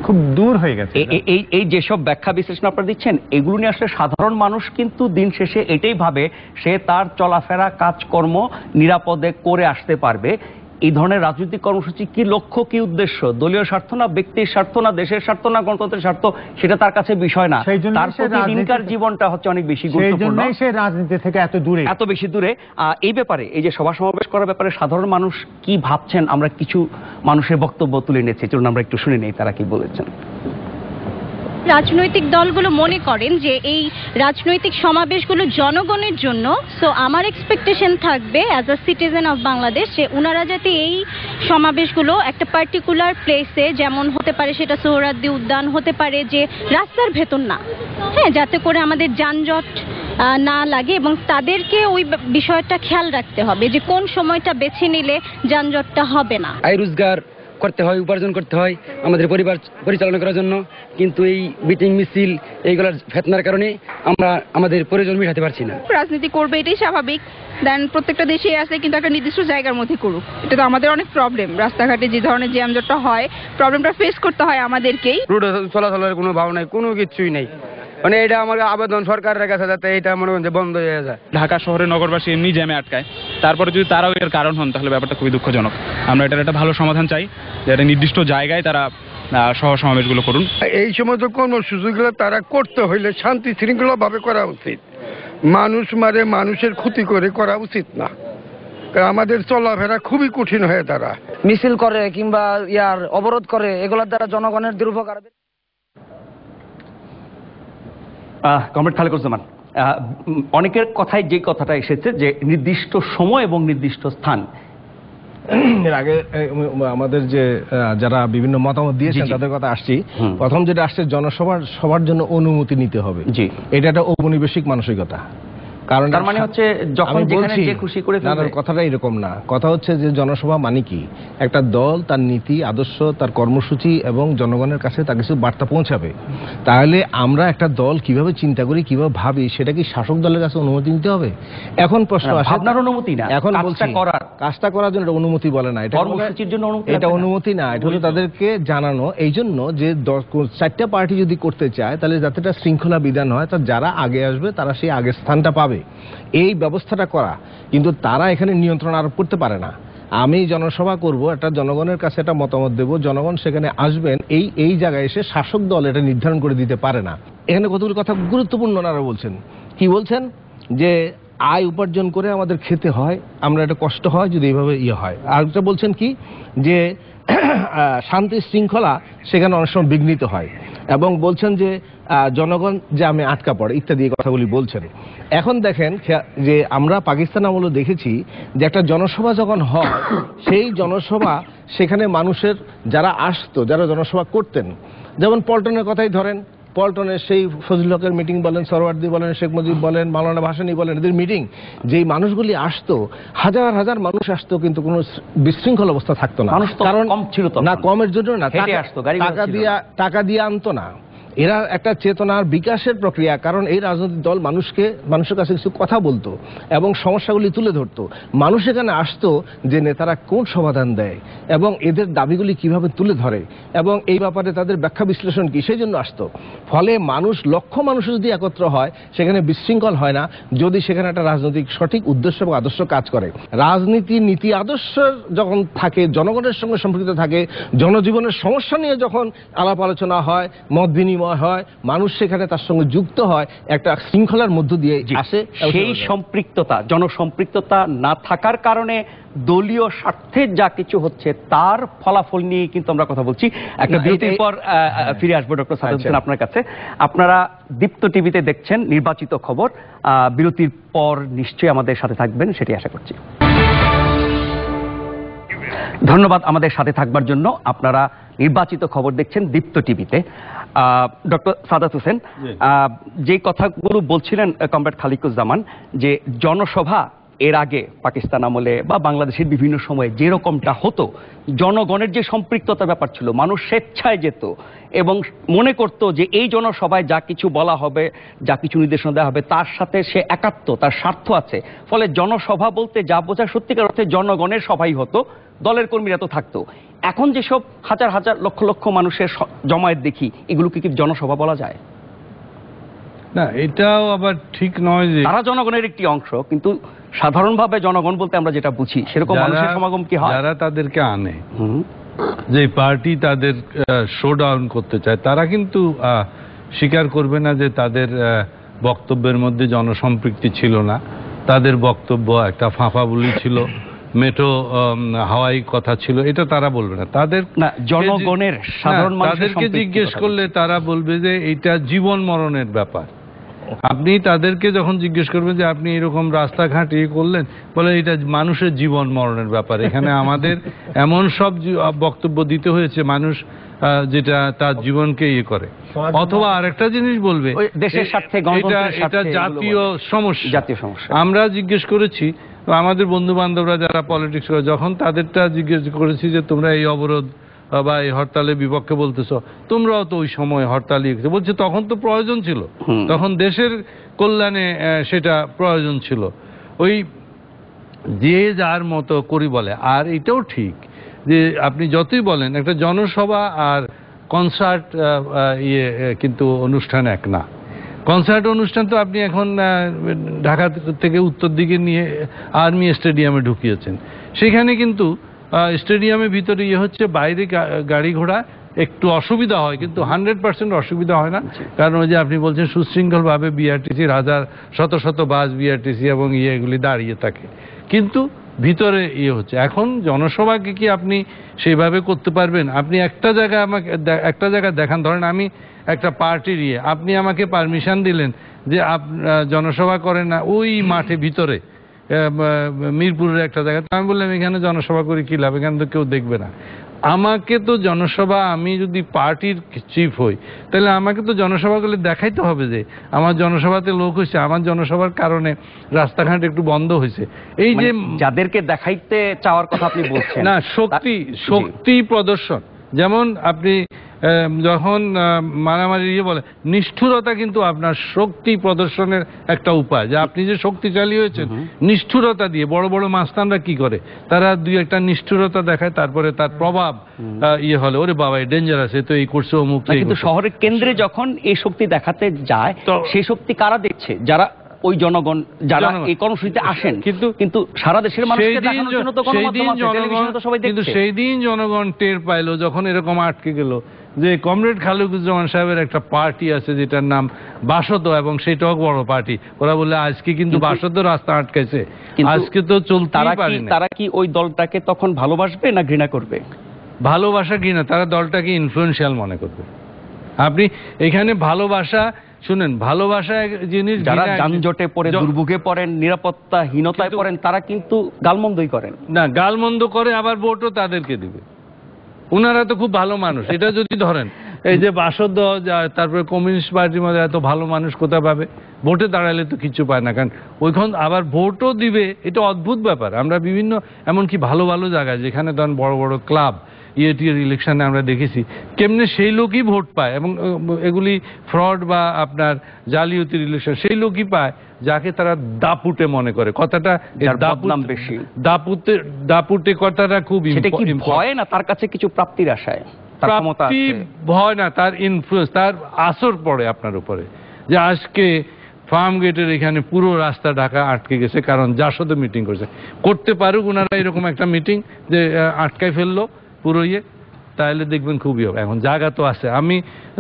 খুব দূর হয়ে গেছে। এই যেসব ব্যাখ্যা বিশ্লেষণ আপনারা দিচ্ছেন, এগুলো নিয়ে আসলে সাধারণ মানুষ কিন্তু দিন শেষে এটাই ভাবে সে তার চলাফেরা কাজকর্ম নিরাপদে করে আসতে পারবে। এই ধরনের রাজনৈতিক কর্মসূচি কি লক্ষ্য, কি উদ্দেশ্য, দলীয় স্বার্থ না ব্যক্তির স্বার্থ না দেশের স্বার্থ না গণতন্ত্রের স্বার্থ, সেটা তার কাছে বিষয় না। তার প্রতিদিনকার জীবনটা হচ্ছে অনেক বেশি গুরুত্বপূর্ণ, সেই রাজনীতি থেকে এত বেশি দূরে। এই ব্যাপারে, এই যে সভা সমাবেশ করার ব্যাপারে সাধারণ মানুষ কি ভাবছেন, আমরা কিছু মানুষের বক্তব্য তুলে নিয়েছি, চলুন আমরা একটু শুনে নেই তারা কি বলেছেন। রাজনৈতিক দলগুলো মনে করেন যে এই রাজনৈতিক সমাবেশগুলো জনগণের জন্য, সো আমার এক্সপেকটেশন থাকবে as a citizen of Bangladesh যে ওনারা যাতে এই সমাবেশগুলো একটা পার্টিকুলার প্লেসে, যেমন হতে পারে সেটা সোহরাওয়ার্দী উদ্যান, হতে পারে যে রাস্তার ভেতর না, হ্যাঁ, যাতে করে আমাদের যানজট না লাগে, এবং তাদেরকে ওই বিষয়টা খেয়াল রাখতে হবে যে কোন সময়টা বেছে নিলে যানজটটা হবে না। আয় রোজগার করতে হয়, উপার্জন করতে হয় আমাদের পরিবার পরিচালনা করার জন্য, কিন্তু এই মিটিং মিছিল এইগুলোর ফেতনার কারণে আমরা আমাদের প্রয়োজন মেটাতে পারছি না। রাজনীতি করবে এটাই স্বাভাবিক, দেন প্রত্যেকটা দেশে আছে, কিন্তু একটা নির্দিষ্ট জায়গার মধ্যে করুক। এটা তো আমাদের অনেক প্রবলেম, রাস্তাঘাটে যে ধরনের জ্যামজটটা হয়, প্রবলেমটা ফেস করতে হয় আমাদেরকেই। রোড চলাচলের কোনো ভাব নাই, কোনো কিছুই নেই, মানে এটা আমার আবেদন সরকারের কাছে যাতে এটা মনে করেন যে বন্ধ হয়ে যায়। ঢাকা শহরে নগরবাসী এমনি জ্যামে আটকায়, তারপরে যদি তারাও এর কারণ হন তাহলে ব্যাপারটা খুবই দুঃখজনক। আমরা এটার একটা ভালো সমাধান চাই, যে একটা নির্দিষ্ট জায়গায় তারা সহ সমাবেশগুলো করুন। এই সমস্ত কর্মসূচিগুলো তারা করতে হইলে শান্তি শৃঙ্খলা ভাবে করা উচিত, মানুষ মারে মানুষের ক্ষতি করে করা উচিত না। আমাদের চলাফেরা খুবই কঠিন হয়ে দাঁড়ায়। মিছিল করে কিংবা অবরোধ করে, এগুলোর দ্বারা জনগণের দুর্ভোগ আরবে। কমরেড খালেকুজ্জামান, অনেকের কথায় যে কথাটা এসেছে যে নির্দিষ্ট সময় এবং নির্দিষ্ট স্থান, এর আগে আমাদের যে যারা বিভিন্ন মতামত দিয়েছেন তাদের কথা আসছি, প্রথম যেটা আসছে সবার জন্য অনুমতি নিতে হবে, এটা একটা ঔপনিবেশিক মানসিকতা। কারণ তার মানে হচ্ছে যখন যেখানে যে খুশি করে ফেলবে। কথাটা এরকম না, কথা হচ্ছে যে জনসভা মানে কি, একটা দল তার নীতি আদর্শ তার কর্মসূচি এবং জনগণের কাছে তার কিছু বার্তা পৌঁছাবে। তাহলে আমরা একটা দল কিভাবে চিন্তা করি কিভাবে ভাবি সেটা কি শাসক দলের কাছে অনুমতি নিতে হবে? এখন প্রশ্ন আসে ভাবনার অনুমতি না, এখন বলছি কাজটা করার জন্য এটা অনুমতি বলে না, এটা কর্মসূচির জন্য অনুমতি, এটা অনুমতি না, এটা হলো তাদেরকে জানানো এই জন্য যে 4টা পার্টি যদি করতে চায় তাহলে যাতে এটা শৃঙ্খলা বিধান হয়, তা যারা আগে আসবে তারা সেই আগের স্থানটা পাবে, এই ব্যবস্থাটা করা। কিন্তু তারা এখানে নিয়ন্ত্রণ আরোপ করতে পারে না। আমি জনসভা করব, একটা জনগণের কাছে একটা মতামত দেব, জনগণ সেখানে আসবেন, এই জায়গায় এসে শাসক দল এটা নির্ধারণ করে দিতে পারে না। এখানে কতগুলো কথা গুরুত্বপূর্ণ ওনারা বলছেন। কি বলছেন? যে আয় উপার্জন করে আমাদের খেতে হয়, আমরা এটা কষ্ট হয় যদি এইভাবে হয়। আর একটা বলছেন কি যে শান্তি শৃঙ্খলা সেখানে অনেক সময় বিঘ্নিত হয়, এবং বলছেন যে জনগণ যে আমি আটকা পড়ে ইত্যাদি কথাগুলি বলছেন। এখন দেখেন যে আমরা পাকিস্তান আমলে দেখেছি যে একটা জনসভা যখন হয় সেই জনসভা সেখানে মানুষের যারা আসতো, যারা জনসভা করতেন, যেমন পল্টনের কথাই ধরেন, পল্টনের সেই ফজলুল হকের মিটিং বলেন, সরওয়ার্দী বলেন, শেখ মুজিব বলেন, মাওলানা ভাসানী বলেন, এদের মিটিং যেই মানুষগুলি আসতো, হাজার হাজার মানুষ আসতো, কিন্তু কোনো বিশৃঙ্খল অবস্থা থাকতো না। কারণ কম ছিল না, কমের জন্য না, টাকা দিয়ে আনতো না, এরা একটা চেতনার বিকাশের প্রক্রিয়া। কারণ এই রাজনৈতিক দল মানুষের কাছে কিছু কথা বলতো এবং সমস্যাগুলি তুলে ধরতো। মানুষ এখানে আসতো যে নেতারা কোন সমাধান দেয় এবং এদের দাবিগুলি কিভাবে তুলে ধরে এবং এই ব্যাপারে তাদের ব্যাখ্যা বিশ্লেষণ কি, সেই জন্য আসতো। ফলে লক্ষ মানুষ যদি একত্র হয় সেখানে বিশৃঙ্খল হয় না, যদি সেখানে একটা রাজনৈতিক সঠিক উদ্দেশ্য এবং আদর্শ কাজ করে। রাজনীতি নীতি আদর্শ যখন থাকে, জনগণের সঙ্গে সম্পৃক্ত থাকে, জনজীবনের সমস্যা নিয়ে যখন আলাপ আলোচনা হয়, মত বিনিময় হয়, মানুষ সেখানে তার সঙ্গে যুক্ত হয়, একটা শৃঙ্খলার মধ্য দিয়ে আসে। সেই সম্পৃক্ততা, জনসম্পৃক্ততা না থাকার কারণে দলীয় স্বার্থে যা কিছু হচ্ছে তার ফলাফল নিয়ে কিন্তু আমরা কথা বলছি। একটা বিরতির পর ফিরে আসবো ডক্টর সাদাত হোসেন আপনার কাছে। আপনারা দীপ্ত টিভিতে দেখছেন নির্বাচিত খবর। বিরতির পর নিশ্চয়ই আমাদের সাথে থাকবেন, সেটি আশা করছি। ধন্যবাদ আমাদের সাথে থাকবার জন্য। আপনারা নির্বাচিত খবর দেখছেন দীপ্ত টিভিতে। ডক্টর সাদাত হোসেন, যে কথাগুলো বলছিলেন কমরেড খালিকুজ্জামান, যে জনসভা এর আগে পাকিস্তান আমলে বা বাংলাদেশের বিভিন্ন সময়ে যেরকমটা হতো, জনগণের যে সম্পৃক্ততা ব্যাপার ছিল, মানুষ স্বেচ্ছায় যেত এবং মনে করত যে এই জনসভায় যা কিছু বলা হবে, যা কিছু নির্দেশনা দেওয়া হবে তার সাথে সে একাত্ম, তার স্বার্থ আছে। ফলে জনসভা বলতে যা বোঝায় সত্যিকার অর্থে জনগণের সভাই হতো, দলের কর্মীরা তো থাকতো। এখন যেসব হাজার হাজার লক্ষ লক্ষ মানুষের জমায়েত দেখি, এগুলোকে কি জনসভা বলা যায়? না, এটাও আবার ঠিক নয় যে তারা জনগণের একটি অংশ, কিন্তু সাধারণভাবে জনগণ বলতে আমরা যেটা বুঝি সেরকম মানুষের সমাগম কি হয়? যারা তাদেরকে আনে, যে পার্টি তাদের শোডাউন করতে চায়, তারা কিন্তু স্বীকার করবে না যে তাদের বক্তব্যের মধ্যে জনসম্পৃক্তি ছিল না, তাদের বক্তব্য একটা ফাঁফা বলি ছিল, মেটো হাওয়াই কথা ছিল, এটা তারা বলবে না। তাদের জনগণের সাধারণ তাদেরকে জিজ্ঞেস করলে তারা বলবে যে এটা জীবন মরণের ব্যাপার। আপনি তাদেরকে যখন জিজ্ঞেস করবেন যে আপনি এরকম রাস্তাঘাট করলেন, বলে এটা মানুষের জীবন মরণের ব্যাপার, এখানে আমাদের এমন সব বক্তব্য দিতে হয়েছে মানুষ যেটা তার জীবনকে করে। অথবা আরেকটা জিনিস বলবে, দেশের স্বার্থে, এটা জাতীয় সমস্যা। আমরা জিজ্ঞেস করেছি আমাদের বন্ধু বান্ধবরা যারা পলিটিক্স করে, যখন তাদেরটা জিজ্ঞেস করেছি যে তোমরা এই অবরোধ বা এই হরতালের বিপক্ষে বলতেছ, তোমরাও তো ওই সময় হরতালই বলছে, তখন তো প্রয়োজন ছিল, তখন দেশের কল্যাণে সেটা প্রয়োজন ছিল। ওই যে যার মতো করি বলে। আর এটাও ঠিক যে আপনি যতই বলেন একটা জনসভা আর কনসার্ট কিন্তু অনুষ্ঠান এক না। কনসার্ট অনুষ্ঠান তো আপনি এখন ঢাকা থেকে উত্তর দিকে নিয়ে আর্মি স্টেডিয়ামে ঢুকিয়েছেন, সেখানে কিন্তু স্টেডিয়ামের ভিতরে হচ্ছে, বাইরে গাড়ি ঘোড়া একটু অসুবিধা হয়, কিন্তু 100% অসুবিধা হয় না। কারণ ওই যে আপনি বলছেন সুশৃঙ্খলভাবে বিআরটিসির শত শত বাস বিআরটিসি এবং এগুলি দাঁড়িয়ে থাকে, কিন্তু ভিতরে হচ্ছে। এখন জনসভাকে কি আপনি সেইভাবে করতে পারবেন? আপনি একটা জায়গায় দেখান, ধরেন আমি একটা পার্টির আপনি আমাকে পারমিশন দিলেন যে জনসভা করেন না ওই মাঠে ভিতরে, মিরপুরের একটা জায়গায়, আমি বললাম এখানে জনসভা করে কি লাভ, এখানে তো কেউ দেখবে না। আমাকে তো জনসভা, আমি যদি পার্টির চিফ হই তাহলে আমাকে তো জনসভাগুলো দেখাইতে হবে যে আমার জনসভাতে লোক হয়েছে, আমার জনসভার কারণে রাস্তাঘাট একটু বন্ধ হয়েছে। এই যে যাদেরকে দেখাইতে চাওয়ার কথা আপনি বলছেন, না শক্তি প্রদর্শন, যেমন আপনি যখন মারামারি বলে নিষ্ঠুরতা কিন্তু আপনার শক্তি প্রদর্শনের একটা উপায়, যে আপনি যে শক্তিশালী হয়েছেন নিষ্ঠুরতা দিয়ে। বড় বড় মাস্তানরা কি করে, তারা দুই একটা নিষ্ঠুরতা দেখায়, তারপরে তার প্রভাব হলে ওরে বাবা ডেঞ্জারাস, তো এই করছে অমুক। কিন্তু শহরের কেন্দ্রে যখন এই শক্তি দেখাতে যায়, সেই শক্তি কারা দেখছে? যারা ওই জনগণ, যারা এই কর্মসূচিতে আসেন। কিন্তু সারা দেশের মানুষকে দেখানোর জন্য তো গণমাধ্যম আছে, টেলিভিশনে তো সবাই দেখছে। কিন্তু সেই দিন জনগণ টের পাইলো যখন এরকম আটকে গেল যে কমরেড খালেকুজ্জামান সাহেবের একটা পার্টি আছে যেটার নাম বাসদ, এবং সেটাও বড় পার্টি। ওরা বলে আজকে কিন্তু বাসদ রাস্তা আটকাইছে, আজকে তো চলতেই পারে না। তারা কি ওই দলটাকে তখন ভালোবাসবে না ঘৃণা করবে? ভালোবাসা ঘৃণা, তারা দলটাকে ইনফ্লুয়েন্সিয়াল মনে করবে। আপনি এখানে ভালোবাসা শুনেন, ভালোবাসা জিনিস, যারা যানজটে পড়ে, দুর্ভোগে পড়েন, নিরাপত্তাহীনতায় পড়েন, তারা কিন্তু গালমন্দই করেন। না, গালমন্দ করে আবার ভোটও তাদেরকে দিবে। উনারা তো খুব ভালো মানুষ। এটা যদি ধরেন এই যে বাসদ, তারপরে কমিউনিস্ট পার্টির মধ্যে এত ভালো মানুষ কোথায় পাবে? ভোটে দাঁড়ালে তো কিছু পায় না, কারণ ওইখান আবার ভোটও দিবে। এটা অদ্ভুত ব্যাপার। আমরা বিভিন্ন এমনকি ভালো ভালো জায়গায় যেখানে ধরেন বড় বড় ক্লাব ইয়েটির ইলেকশনে আমরা দেখেছি কেমনে সেই লোকই ভোট পায়, এবং এগুলি ফ্রড বা আপনার জালিয়াতির ইলেকশন, সেই লোকই পায় যাকে তারা দাপুটে মনে করে। কথাটা বেশি দাপুটে কথাটা খুব ভয় না, তার কাছে কিছু প্রাপ্তির আশায়। প্রাপ্তি ভয় না, তার ইনফ্লুয়েন্স, তার আসর পড়ে আপনার উপরে। যে আজকে ফার্ম গেটের এখানে পুরো রাস্তা ঢাকা আটকে গেছে, কারণ জাসদে মিটিং করতে পারুক ওনারা এরকম একটা মিটিং যে আটকায় ফেললো পুরো ইয়ে, তাহলে দেখবেন খুবই হবে। এখন জায়গা তো আছে, আমি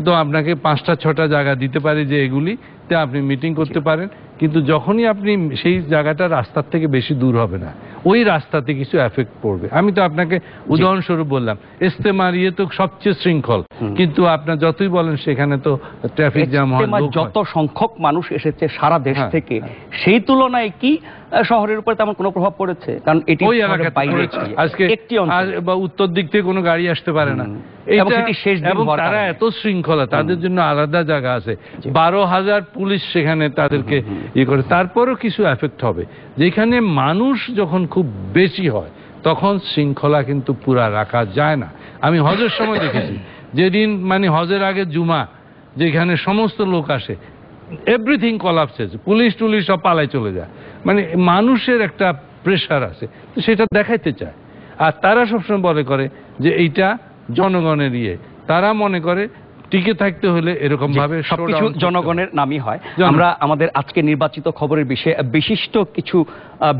তো আপনাকে 5টা-6টা জায়গা দিতে পারি যে এগুলিতে আপনি মিটিং করতে পারেন, কিন্তু যখনই আপনি সেই জায়গাটা রাস্তার থেকে বেশি দূর হবে না, ওই রাস্তাতে কিছু এফেক্ট পড়বে। আমি তো আপনাকে উদাহরণস্বরূপ বললাম, ইস্তেমার ইয়ে তো সবচেয়ে শৃঙ্খল, কিন্তু আপনার যতই বলেন সেখানে তো ট্রাফিক জ্যাম হয়। যত সংখ্যক মানুষ এসেছে সারা দেশ থেকে, সেই তুলনায় কি শহরের উপর তেমন কোনো প্রভাব পড়েছে? কারণ এটি ওই এলাকার বাইরে আজকে বা উত্তর দিক থেকে কোনো গাড়ি আসতে পারে না, এবং তারা এত শৃঙ্খলা, তাদের জন্য আলাদা জায়গা আছে, 12,000 পুলিশ সেখানে তাদেরকে ইয়ে করে। তারপরও কিছু এফেক্ট হবে। যেখানে মানুষ যখন খুব বেশি হয় তখন শৃঙ্খলা কিন্তু পুরা রাখা যায় না। আমি হজের সময় দেখেছি, যেদিন মানে হজের আগে জুমা, যেখানে সমস্ত লোক আসে, এভরিথিং কলাপসেস, পুলিশ টুলিশ সব পালায় চলে যায়। মানে মানুষের একটা প্রেশার আছে, তো সেটা দেখাইতে চায়। আর তারা সবসময় বলে করে যে এইটা জনগণের ইয়ে, তারা মনে করে টিকে থাকতে হলে এরকম ভাবে সবকিছু জনগণের নামই হয়। আমরা আমাদের আজকে নির্বাচিত খবরের বিষয়ে বিশিষ্ট কিছু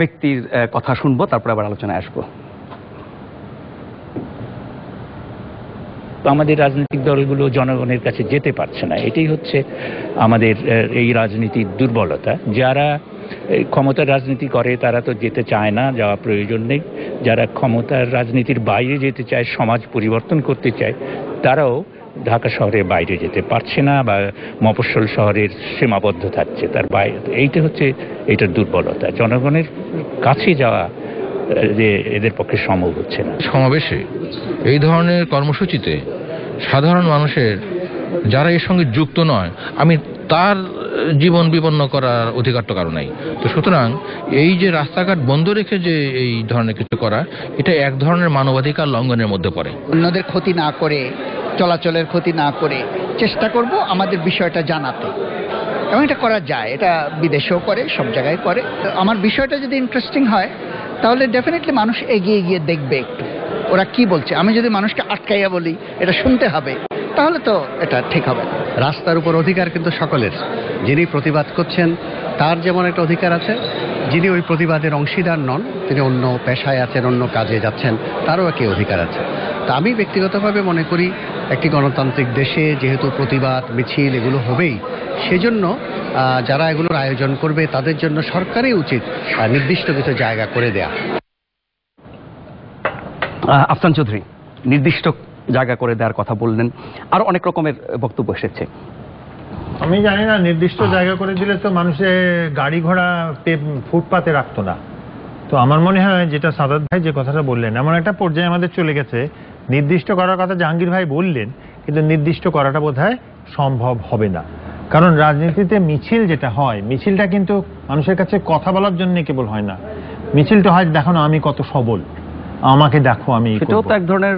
ব্যক্তির কথা শুনবো, তারপরে আবার আলোচনায় আসবো। আমাদের রাজনৈতিক দলগুলো জনগণের কাছে যেতে পারছে না, এটাই হচ্ছে আমাদের এই রাজনীতির দুর্বলতা। যারা ক্ষমতার রাজনীতি করে তারা তো যেতে চায় না, যাওয়া প্রয়োজন নেই। যারা ক্ষমতার রাজনীতির বাইরে যেতে চায়, সমাজ পরিবর্তন করতে চায়, তারাও ঢাকা শহরের বাইরে যেতে পারছে না, বা মফস্বল শহরের সীমাবদ্ধ থাকছে তার বাইরে। এইটা হচ্ছে এটার দুর্বলতা, জনগণের কাছে যাওয়া যে এদের পক্ষে সম্ভব হচ্ছে না। সমাবেশে এই ধরনের কর্মসূচিতে সাধারণ মানুষের যারা এর সঙ্গে যুক্ত নয়, আমি তার জীবন বিপন্ন করার অধিকার তো কারো নাই। তো সুতরাং এই যে রাস্তাঘাট বন্ধ রেখে যে এই ধরনের কিছু করা, এটা এক ধরনের মানবাধিকার লঙ্ঘনের মধ্যে পড়ে। অন্যদের ক্ষতি না করে, চলাচলের ক্ষতি না করে চেষ্টা করব আমাদের বিষয়টা জানাতে, এবং এটা করা যায়, এটা বিদেশেও করে, সব জায়গায় করে। আমার বিষয়টা যদি ইন্টারেস্টিং হয় তাহলে ডেফিনেটলি মানুষ এগিয়ে গিয়ে দেখবে একটু ওরা কি বলছে। আমি যদি মানুষকে আটকাইয়া বলি এটা শুনতে হবে, তাহলে তো এটা ঠিক হবে না। রাস্তার উপর অধিকার কিন্তু সকলের। যিনি প্রতিবাদ করছেন তার যেমন একটা অধিকার আছে, যিনি ওই প্রতিবাদের অংশীদার নন, তিনি অন্য পেশায় আছেন, অন্য কাজে যাচ্ছেন, তারও একই অধিকার আছে। তা আমি ব্যক্তিগতভাবে মনে করি একটি গণতান্ত্রিক দেশে যেহেতু প্রতিবাদ মিছিল এগুলো হবেই, সেজন্য যারা এগুলোর আয়োজন করবে তাদের জন্য সরকারই উচিত নির্দিষ্ট কিছু জায়গা করে দেয়া। আফসান চৌধুরী নির্দিষ্ট জায়গা করে দেওয়ার কথা বললেন, আর অনেক রকমের বক্তব্য এসেছে। আমি জানি না, নির্দিষ্ট জায়গা করে দিলে তো মানুষের গাড়ি ঘোড়া ফুটপাতে রাখতো না। তো আমার মনে হয় যেটা সাদাত ভাই যে কথাটা বললেন, এমন একটা পর্যায়ে আমাদের চলে গেছে নির্দিষ্ট করার কথা জাহাঙ্গীর ভাই বললেন, কিন্তু নির্দিষ্ট করাটা বোধহয় সম্ভব হবে না। কারণ রাজনীতিতে মিছিল যেটা হয়, মিছিলটা কিন্তু মানুষের কাছে কথা বলার জন্য কেবল হয় না, মিছিলটা হয় দেখানো আমি কত সবল, আমাকে দেখো আমি। সেটাও তো এক ধরনের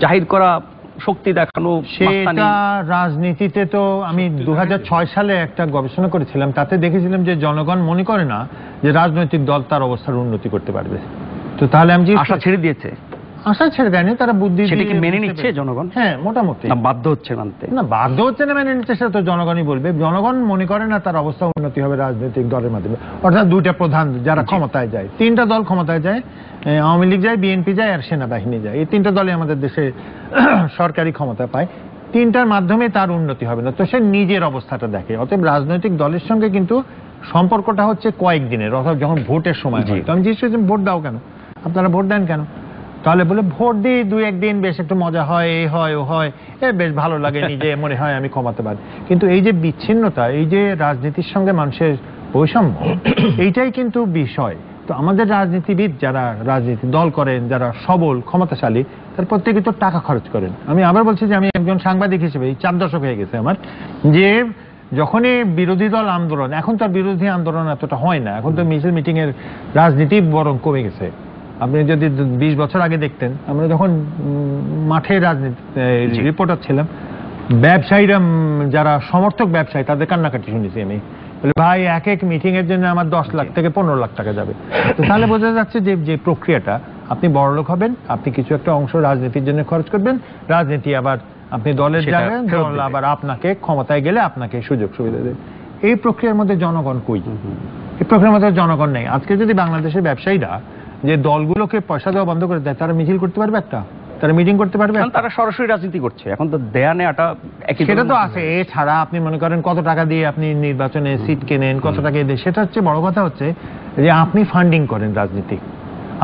জাহির করা শক্তি দেখানো। সেটা রাজনীতিতে তো আমি 2006 সালে একটা গবেষণা করেছিলাম, তাতে দেখেছিলাম যে জনগণ মনে করে না যে রাজনৈতিক দল তার অবস্থার উন্নতি করতে পারবে। তো তাহলে আমি আশা ছেড়ে দিয়েছে, আশা ছেড়ে দেয়নি, তারা বুদ্ধি সেটা কি মেনে নিচ্ছে জনগণ? হ্যাঁ, মোটামুটি। বাধ্য হচ্ছে মানতে? না, বাধ্য হচ্ছে না মেনে নিচ্ছে, সেটা তো জনগণই বলবে। জনগণ মনে করে না তার অবস্থা উন্নতি হবে রাজনৈতিক দলের মাধ্যমে। অর্থাৎ দুইটা প্রধান যারা ক্ষমতায় যায়, তিনটা দল ক্ষমতায় যায়, আওয়ামী লীগ যায়, বিএনপি যায় আর সেনাবাহিনী যায়। এই তিনটা দলই আমাদের দেশে সরকারি ক্ষমতা পায়। তিনটার মাধ্যমে তার উন্নতি হবে না, তো সে নিজের অবস্থাটা দেখে। অতএব রাজনৈতিক দলের সঙ্গে কিন্তু সম্পর্কটা হচ্ছে কয়েকদিনের, অর্থাৎ যখন ভোটের সময় হয়। তো আমি জিজ্ঞেস করছি ভোট দাও কেন, আপনারা ভোট দেন কেন? তাহলে বলে ভোট দিই 2-1 দিন, বেশ একটু মজা হয়, এই হয় ও হয়, বেশ ভালো লাগে, নিজে মনে হয় আমি ক্ষমাতে পারি। কিন্তু এই যে বিচ্ছিন্নতা, এই যে রাজনীতির সঙ্গে মানুষের বৈষম্য, এইটাই কিন্তু বিষয়। তো আমাদের রাজনীতিবিদ যারা রাজনীতি দল করেন, যারা সবল ক্ষমতাশালী, তার প্রত্যেকে তো টাকা খরচ করেন। আমি আবার বলছি যে আমি একজন সাংবাদিক হিসেবে এই 4 দশক হয়ে গেছে আমার, যে যখনই বিরোধী দল আন্দোলন, এখন তো আর বিরোধী আন্দোলন এতটা হয় না, এখন তো মিছিল মিটিং এর রাজনীতি বরং কমে গেছে। আপনি যদি 20 বছর আগে দেখতেন, আমরা যখন মাঠে রাজনীতি রিপোর্টার ছিলাম, ব্যবসায়ীরা যারা সমর্থক ব্যবসায়ী তাদের কান্নাকাটি শুনেছি আমি, বলে ভাই এক এক মিটিং এর জন্য আমার 10 লাখ থেকে 15 লাখ টাকা যাবে। তো তাহলে বোঝা যাচ্ছে যে যে প্রক্রিয়াটা, আপনি বড়লোক হবেন, আপনি কিছু একটা অংশ রাজনীতির জন্য খরচ করবেন, রাজনীতি আবার আপনি দলের যাবেন, দল আবার আপনাকে ক্ষমতায় গেলে আপনাকে সুযোগ সুবিধা দেবে। এই প্রক্রিয়ার মধ্যে জনগণ কই? এই প্রক্রিয়ার মধ্যে জনগণ নেই। আজকে যদি বাংলাদেশের ব্যবসায়ীরা যে দলগুলোকে পয়সা দেওয়া বন্ধ করে দেয়, তারা মিছিল করতে পারবে একটা, তারা মিটিং করতে পারবে? তারা সরাসরি রাজনীতি করছে এখন, তো দেয়া নেওয়াটা সেটা তো আছে। এছাড়া আপনি মনে করেন কত টাকা দিয়ে আপনি নির্বাচনে সিট কেনেন, কত টাকা দিয়ে, সেটা হচ্ছে বড় কথা হচ্ছে যে আপনি ফান্ডিং করেন রাজনীতি।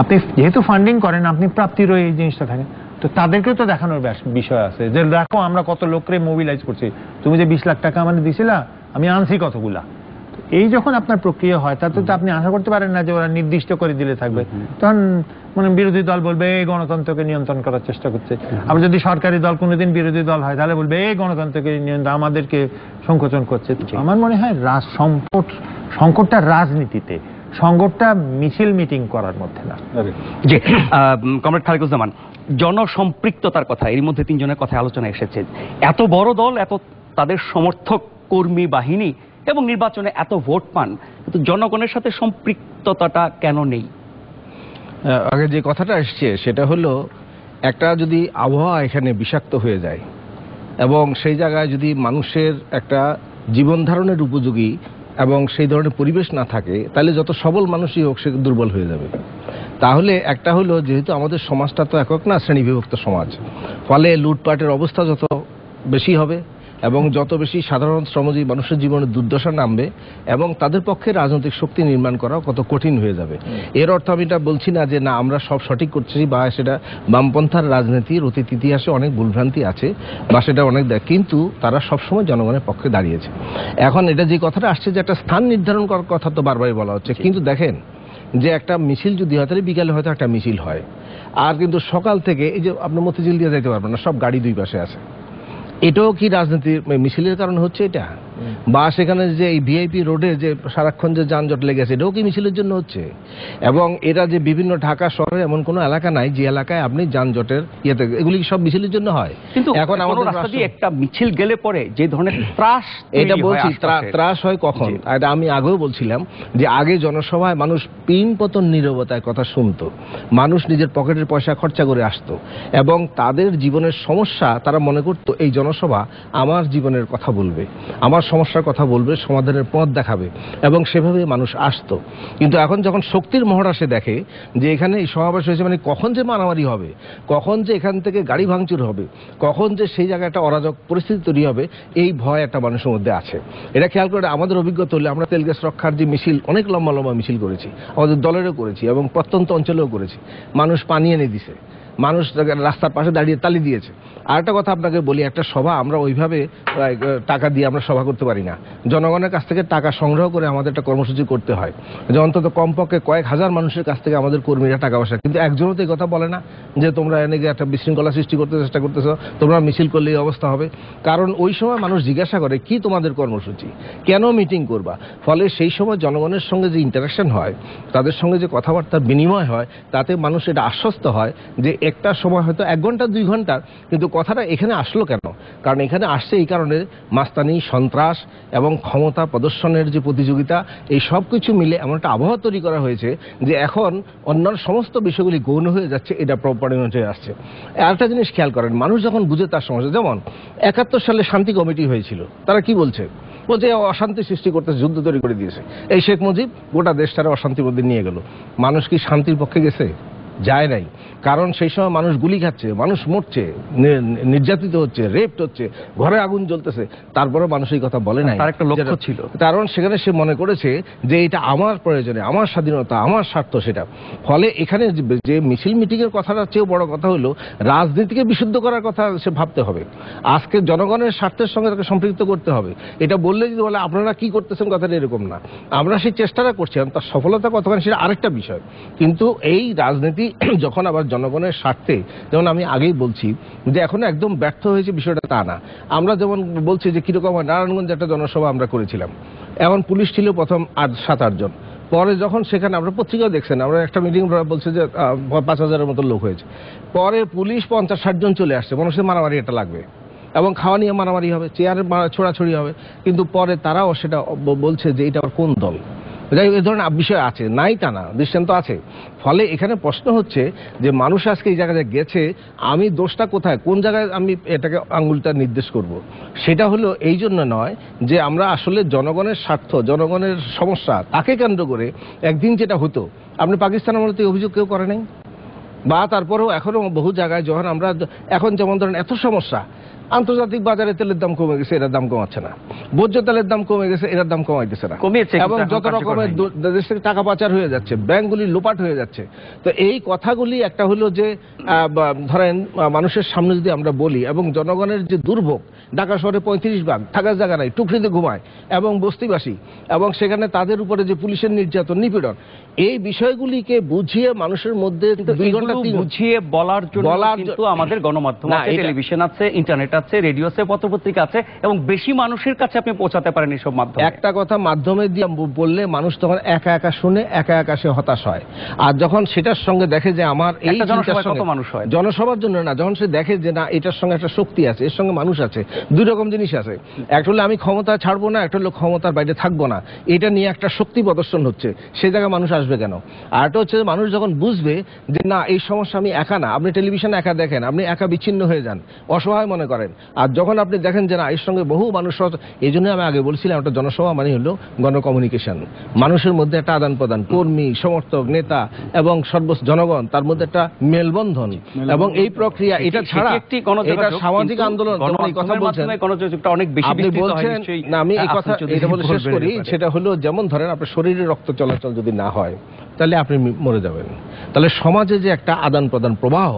আপনি যেহেতু ফান্ডিং করেন, আপনি প্রাপ্তিরও এই জিনিসটা থাকে। তো তাদেরকেও তো দেখানোর বিষয় আছে যে দেখো আমরা কত লোকরে মোবিলাইজ করছি, তুমি যে 20 লাখ টাকা আমাদের দিছিলা, আমি আনছি কতগুলা। এই যখন আপনার প্রক্রিয়া হয়, তাতে তো আপনি আশা করতে পারেন না যে ওরা নির্দিষ্ট করে দিলে থাকবে। তখন মানে বিরোধী দল বলবে এই গণতন্ত্রকে নিয়ন্ত্রণ করার চেষ্টা করছে। আবার যদি সরকারি দল কোনোদিন বিরোধী দল হয়, তাহলে বলবে এই গণতন্ত্রকে নিয়ন্ত্রণ, আমাদেরকে সংকোচন করছে। আমার মনে হয় সংকটটা রাজনীতিতে, সংকটটা মিছিল মিটিং করার মধ্যে না। জি, কমরেড খালেকুজ্জামান, জনসম্পৃক্ততার কথা এর মধ্যে 3 জনের কথা আলোচনা এসেছে। এত বড় দল, এত তাদের সমর্থক কর্মী বাহিনী এবং নির্বাচনে এত ভোট পান, কিন্তু জনগণের সাথে সম্পৃক্ততাটা কেন নেই? আগে যে কথাটা আসছে সেটা হলো, একটা যদি আবহাওয়া এখানে বিষাক্ত হয়ে যায় এবং সেই জায়গায় যদি মানুষের একটা জীবন ধারণের উপযোগী এবং সেই ধরনের পরিবেশ না থাকে, তাহলে যত সবল মানুষই হোক সে দুর্বল হয়ে যাবে। তাহলে একটা হলো, যেহেতু আমাদের সমাজটা তো একক না, শ্রেণীবিভক্ত সমাজ, ফলে লুটপাটের অবস্থা যত বেশি হবে এবং যত বেশি সাধারণ শ্রমজীবী মানুষের জীবনে দুর্দশা নামবে এবং তাদের পক্ষে রাজনৈতিক শক্তি নির্মাণ করা কত কঠিন হয়ে যাবে। এর অর্থ আমি এটা বলছি না যে না আমরা সব সঠিক করছি, বা সেটা বামপন্থার রাজনীতির অতীত ইতিহাসে অনেক ভুলভ্রান্তি আছে বা সেটা অনেক দেয়, কিন্তু তারা সবসময় জনগণের পক্ষে দাঁড়িয়েছে। এখন এটা যে কথাটা আসছে যে একটা স্থান নির্ধারণ করার কথা তো বারবারই বলা হচ্ছে, কিন্তু দেখেন যে একটা মিছিল যদি হয় তাহলে বিকালে হয়তো একটা মিছিল হয়, আর কিন্তু সকাল থেকে এই যে আপনি মতিঝিল দিয়ে যাইতে পারবেন না, সব গাড়ি দুই পাশে আছে। এটাও কি রাজনীতির মিছিলের কারণে হচ্ছে এটা? বা সেখানে যে এই ভিআইপি রোডে যে সারাক্ষণ যে যানজট লেগেছে, এটাও কি মিছিলের জন্য হচ্ছে? এবং এরা যে বিভিন্ন ঢাকা শহরে এমন কোনো এলাকা নাই যে এলাকায় আপনি যানজটের ইয়েতে, এগুলি সব মিছিলের জন্য হয়। কিন্তু এখন আমাদের রাস্তা দিয়ে একটা মিছিল গেলে পরে যে ধরনের ত্রাস, এটা বলছি ত্রাস হয় কখন, এটা আমি আগেও বলছিলাম যে আগে জনসভায় মানুষ পিন পতন নীরবতায় কথা শুনতো, মানুষ নিজের পকেটের পয়সা খরচা করে আসতো এবং তাদের জীবনের সমস্যা তারা মনে করতো এই জনসভা আমার জীবনের কথা বলবে, আমার সমস্যার কথা বলবে, সমাধানের পথ দেখাবে, এবং সেভাবে মানুষ আসতো। কিন্তু এখন যখন শক্তির মহড়া দেখে যে এখানে এই সমাবেশ হয়েছে, মানে কখন যে মারামারি হবে, কখন যে এখান থেকে গাড়ি ভাঙচুর হবে, কখন যে সেই জায়গায় একটা অরাজক পরিস্থিতি তৈরি হবে, এই ভয় একটা মানুষের মধ্যে আছে। এটা খেয়াল করে আমাদের অভিজ্ঞতা হলে, আমরা তেল গ্যাস রক্ষার যে মিছিল, অনেক লম্বা লম্বা মিছিল করেছি, আমাদের দলেরও করেছি এবং প্রত্যন্ত অঞ্চলেও করেছি, মানুষ পানি এনে দিছে, মানুষ রাস্তার পাশে দাঁড়িয়ে তালি দিয়েছে। আর একটা কথা আপনাকে বলি, একটা সভা আমরা ওইভাবে টাকা দিয়ে আমরা সভা করতে পারি না। জনগণের কাছ থেকে টাকা সংগ্রহ করে আমাদের একটা কর্মসূচি করতে হয়, যে অন্তত কমপক্ষে কয়েক হাজার মানুষের কাছ থেকে আমাদের কর্মীরা টাকা পয়সা, কিন্তু একজনও তো এই কথা বলে না যে তোমরা এনে গিয়ে একটা বিশৃঙ্খলা সৃষ্টি করতে চেষ্টা করতেছো, তোমরা মিছিল করলে এই অবস্থা হবে। কারণ ওই সময় মানুষ জিজ্ঞাসা করে কি তোমাদের কর্মসূচি, কেন মিটিং করবা। ফলে সেই সময় জনগণের সঙ্গে যে ইন্টারাকশন হয়, তাদের সঙ্গে যে কথাবার্তার বিনিময় হয়, তাতে মানুষ এটা আশ্বস্ত হয় যে একটা সময় হয়তো 1 ঘন্টা 2 ঘন্টা, কিন্তু কথাটা এখানে আসলো কেন, কারণ এখানে আসছে এই কারণে মাস্তানি, সন্ত্রাস এবং ক্ষমতা প্রদর্শনের যে প্রতিযোগিতা, এই সব কিছু মিলে এমন একটা আবহাওয়া তৈরি করা হয়েছে যে এখন অন্যান্য সমস্ত বিষয়গুলি গৌণ হয়ে যাচ্ছে, এটা পরিণত হয়ে আসছে। আরেকটা জিনিস খেয়াল করেন, মানুষ যখন বুঝে তার সমস্যা, যেমন 71 সালে শান্তি কমিটি হয়েছিল, তারা কি বলছে, বলছে অশান্তি সৃষ্টি করতে যুদ্ধ তৈরি করে দিয়েছে। এই শেখ মুজিব গোটা দেশটারে অশান্তির মধ্যে নিয়ে গেল। মানুষ কি শান্তির পক্ষে গেছে? যায় নাই। কারণ সেই সময় মানুষ গুলি খাচ্ছে, মানুষ মরছে, নির্যাতিত হচ্ছে, রেপড হচ্ছে, ঘরে আগুন জ্বলতেছে, তারপরে মানুষ এই কথা বলে নাই। তার একটা লক্ষ্য ছিল, কারণ সেখানে সে মনে করেছে যে এটা আমার প্রয়োজনে, আমার স্বাধীনতা, আমার স্বার্থ সেটা। ফলে এখানে যে মিছিল মিটিং এর কথাটা চেয়েও বড় কথা হলো রাজনীতিকে বিশুদ্ধ করার কথা সে ভাবতে হবে। আজকে জনগণের স্বার্থের সঙ্গে তাকে সম্পৃক্ত করতে হবে। এটা বললে যদি বলে আপনারা কি করতেছেন, কথাটা এরকম না। আমরা সেই চেষ্টাটা করছি, তার সফলতা কতখানি সেটা আরেকটা বিষয়। কিন্তু এই রাজনীতি যখন আবার জনগণের স্বার্থে, যেমন আমি আগেই বলছি যে এখন একদম ব্যর্থ হয়েছে বিষয়টা তা না। আমরা যেমন বলছি যে কিরকম হয়, নারায়ণগঞ্জে একটা জনসভা আমরা করেছিলাম, এখন পুলিশ ছিল প্রথম 7-8 জন, পরে যখন সেখানে আমরা পত্রিকাও দেখছেন, আমরা একটা মিটিং বলছে যে 5,000-এর মতো লোক হয়েছে, পরে পুলিশ 50-60 জন চলে আসছে, মানুষের মারামারি এটা লাগবে এবং খাওয়া নিয়ে মারামারি হবে, চেয়ারে ছোড়াছড়ি হবে, কিন্তু পরে তারাও সেটা বলছে যে এটা আবার কোন দল। যাই হোক, এই ধরনের বিষয় আছে, নাই তা না, দৃষ্টান্ত আছে। ফলে এখানে প্রশ্ন হচ্ছে যে মানুষ আজকে এই জায়গায় গেছে, আমি দোষটা কোথায়, কোন জায়গায় আমি এটাকে আঙুলটা নির্দেশ করব। সেটা হলো এই জন্য নয় যে আমরা আসলে জনগণের স্বার্থ, জনগণের সমস্যা তাকে কেন্দ্র করে একদিন যেটা হতো, আপনি পাকিস্তানের মধ্যে অভিযোগ কেউ করে নাই, বা তারপরেও এখনো বহু জায়গায় যখন আমরা এখন যেমন ধরেন এত সমস্যা, আন্তর্জাতিক বাজারে তেলের দাম কমে গেছে, এটার দাম কমাচ্ছে না, ভোজ্য তেলের দাম কমে গেছে, এটার দাম কমাইতেছে না, এবং যত রকমের দেশ থেকে টাকা পাচার হয়ে যাচ্ছে, ব্যাংকগুলি লোপাট হয়ে যাচ্ছে। তো এই কথাগুলি একটা হলো যে ধরেন মানুষের সামনে যদি আমরা বলি, এবং জনগণের যে দুর্ভোগ, ঢাকা শহরে 35 ভাগ থাকার জায়গা নাই, টুকরিতে ঘুমায় এবং বস্তিবাসী, এবং সেখানে তাদের উপরে যে পুলিশের নির্যাতন, নিপীড়ন, এই বিষয়গুলিকে বুঝিয়ে মানুষের মধ্যে 2 ঘন্টা 3 বুঝিয়ে বলার জন্য কিন্তু আমাদের গণমাধ্যম আছে, টেলিভিশন আছে, ইন্টারনেট আছে, রেডিও আছে, পত্রপত্রিকা আছে, এবং বেশি মানুষের কাছে আপনি পৌঁছাতে পারেন এইসব মাধ্যমে। একটা কথা মাধ্যমে দিয়ে বললে মানুষ তখন একা একা শুনে, একা একা সে হতাশ হয়। আর যখন সেটার সঙ্গে দেখে যে আমার এই জনসভার জন্য না, যখন সে দেখে যে না এটার সঙ্গে একটা শক্তি আছে, এর সঙ্গে মানুষ আছে, 2 রকম জিনিস আছে। একটা হলো আমি ক্ষমতা ছাড়বো না, একটা হলো ক্ষমতার বাইরে থাকবো না, এটা নিয়ে একটা শক্তি প্রদর্শন হচ্ছে, সেই জায়গায় মানুষ আসবে কেন। আর একটা হচ্ছে মানুষ যখন বুঝবে যে না এই সমস্যা আমি একা না, আপনি টেলিভিশন একা দেখেন, আপনি একা বিচ্ছিন্ন হয়ে যান, অসহায় মনে করেন। আর যখন আপনি দেখেন যে না এর সঙ্গে বহু মানুষ, এই জন্য আমি আগে বলছিলাম একটা জনসভা মানে হলো গণকমিউনিকেশন, মানুষের মধ্যে একটা আদান প্রদান, কর্মী, সমর্থক, নেতা এবং জনগণ, তার মধ্যে একটা মেলবন্ধন, এবং এই প্রক্রিয়া, এটা ছাড়া এটা সামাজিক আন্দোলন। কথা বলছেন আপনি বলছেন না, আমি এই কথা এটা বলে শেষ করি, সেটা হলো যেমন ধরেন আপনার শরীরে রক্ত চলাচল যদি না হয় তাহলে আপনি মরে যাবেন। তাহলে সমাজে যে একটা আদান প্রদান প্রবাহ,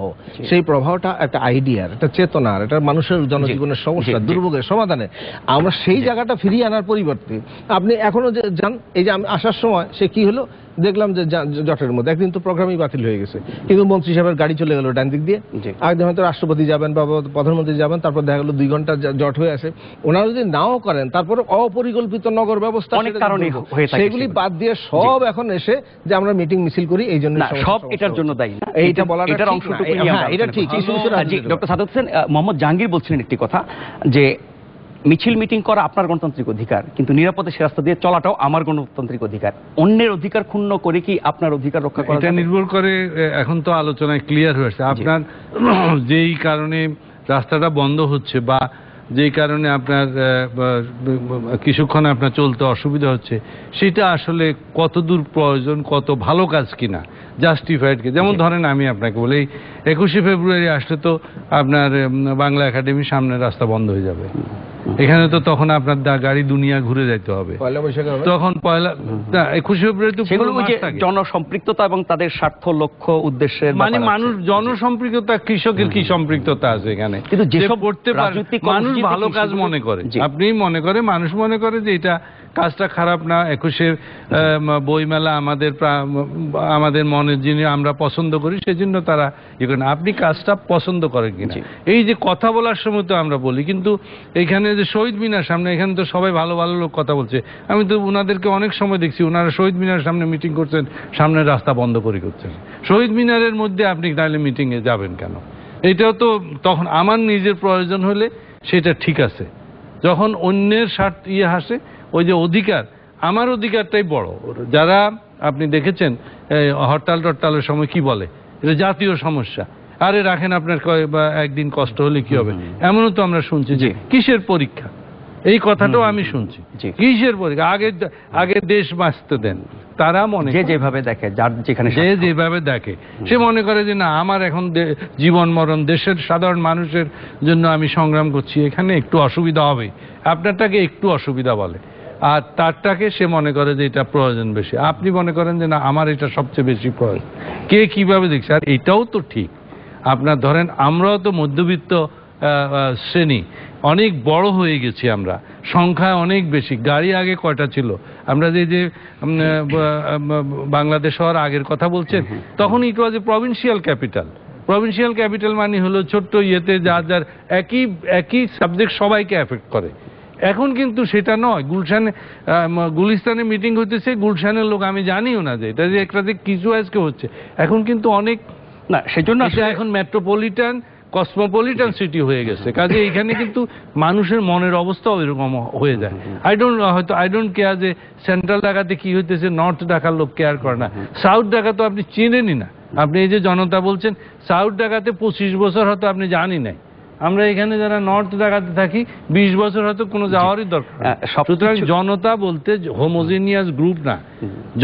সেই প্রবাহটা একটা আইডিয়ার, একটা চেতনার, একটা মানুষের জনজীবনের সমস্যা, দুর্ভোগের সমাধানে, আমরা সেই জায়গাটা ফিরিয়ে আনার পরিবর্তে আপনি এখনো যে যান, এই যে আমি আসার সময় সে কি হলো দেখলাম যে জটের মধ্যে, একদিন তো প্রোগ্রামই বাতিল হয়ে গেছে, কিন্তু মন্ত্রী সাহেবের গাড়ি চলে গেল ডান দিক দিয়ে, আরেকদিন হয়তো রাষ্ট্রপতি যাবেন বা প্রধানমন্ত্রী যাবেন, তারপর দেখা গেল 2 ঘন্টা জট হয়ে আছে। ওনারা যদি নাও করেন, তারপরে অপরিকল্পিত নগর ব্যবস্থা, সেগুলি বাদ দিয়ে সব এখন এসে যে আমরা মিটিং মিছিল করি, এই জন্য সব এটার জন্য দায়ী না, এইটা বলার এটার অংশটুকু এটা ঠিক। ডক্টর সাদত হোসেন, মোহাম্মদ জাহাঙ্গীর বলছিলেন একটি কথা যে মিছিল মিটিং করা আপনার গণতান্ত্রিক অধিকার, কিন্তু নিরাপদে সে রাস্তা দিয়ে চলাটাও আমার গণতান্ত্রিক অধিকার। অন্যের অধিকার ক্ষুণ্ণ করে কি আপনার অধিকার রক্ষা করা? এটা নির্ভর করে, এখন তো আলোচনায় ক্লিয়ার হয়েছে, আপনার যেই কারণে রাস্তাটা বন্ধ হচ্ছে বা যেই কারণে আপনার কিছুক্ষণ আপনার চলতে অসুবিধা হচ্ছে, সেটা আসলে কতদূর প্রয়োজন, কত ভালো কাজ কিনা, জাস্টিফাইড কে। যেমন ধরেন আমি আপনাকে বলি 21শে ফেব্রুয়ারি আসলে তো আপনার বাংলা একাডেমির সামনের রাস্তা বন্ধ হয়ে যাবে। এখানে তো তখন আপনার গাড়ি দুনিয়া ঘুরে যাইতে হবে তখন পয়লা 21শে ফেব্রুয়ারি তো সেগুলো ওই যে জনসম্পৃক্ততা এবং তাদের স্বার্থ লক্ষ্য উদ্দেশ্যের মানে মানুষ জনসম্পৃক্ততা, কৃষকের কি সম্পৃক্ততা আছে এখানে? কিন্তু যেসব করতে পারে মানুষ ভালো কাজ মনে করে, আপনি মনে করে, মানুষ মনে করে যে এটা কাজটা খারাপ না। 21শে বইমেলা আমাদের মনের জিনিস আমরা পছন্দ করি, সেজন্য তারা আপনি কাজটা পছন্দ করেন কিনা। এই যে কথা বলার সময় তো আমরা বলি, কিন্তু এখানে যে শহীদ মিনার সামনে, এখানে তো সবাই ভালো ভালো লোক কথা বলছে। আমি তো উনাদেরকে অনেক সময় দেখছি ওনারা শহীদ মিনার সামনে মিটিং করছেন, সামনে রাস্তা বন্ধ করে করছেন। শহীদ মিনারের মধ্যে আপনি তাহলে মিটিংয়ে যাবেন কেন? এটাও তো তখন আমার নিজের প্রয়োজন হলে সেটা ঠিক আছে, যখন অন্যের স্বার্থ হাসে ওই যে অধিকার, আমার অধিকারটাই বড়। যারা আপনি দেখেছেন হরতালের সময় কি বলে, এটা জাতীয় সমস্যা, আরে রাখেন আপনার একদিন কষ্ট হলে কি হবে, এমনও তো আমরা শুনছি যে কিসের পরীক্ষা, এই কথাটাও আমি শুনছি। কিসের পরীক্ষা? আগে দেশ বাঁচতে দেন। তারা মনে যেভাবে দেখে, যার যেখানে যেভাবে দেখে, সে মনে করে যে না আমার এখন জীবন মরণ, দেশের সাধারণ মানুষের জন্য আমি সংগ্রাম করছি, এখানে একটু অসুবিধা হবে, আপনারটাকে একটু অসুবিধা বলে, আর তারটাকে সে মনে করে যে এটা প্রয়োজন বেশি, আপনি মনে করেন যে না আমার এটা সবচেয়ে বেশি প্রয়োজন। কে কিভাবে দেখছে? আর এটাও তো ঠিক, আপনার ধরেন আমরাও তো মধ্যবিত্ত শ্রেণী, অনেক বড় হয়ে গেছি আমরা, সংখ্যায় অনেক বেশি। গাড়ি আগে কয়টা ছিল? আমরা যে বাংলাদেশ হওয়ার আগের কথা বলছেন, তখন it was a provincial capital. Provincial capital মানে হলো ছোট্ট ইয়েতে যার একই সাবজেক্ট সবাইকে এফেক্ট করে। এখন কিন্তু সেটা নয়। গুলিস্তানে মিটিং হইতেছে, গুলশানের লোক আমি জানিও না যে এটা যে একটা কিছু আজকে হচ্ছে। এখন কিন্তু অনেক না, সেজন্য এখন মেট্রোপলিটন কসমোপলিটন সিটি হয়ে গেছে, কাজে এইখানে কিন্তু মানুষের মনের অবস্থাও এরকম হয়ে যায়। আই ডোন্ট কেয়ার যে সেন্ট্রাল ঢাকাতে কি হইতেছে, নর্থ ঢাকার লোক কেয়ার করে না। সাউথ ঢাকা তো আপনি চেনেনই না। আপনি এই যে জনতা বলছেন, সাউথ ঢাকাতে 25 বছর হয়তো আপনি জানি নাই। আমরা এখানে যারা নর্থ ঢাকাতে থাকি 20 বছর হয়তো কোনো যাওয়ারই দরকার। সুতরাং জনতা বলতে হোমোজিনিয়াস গ্রুপ না।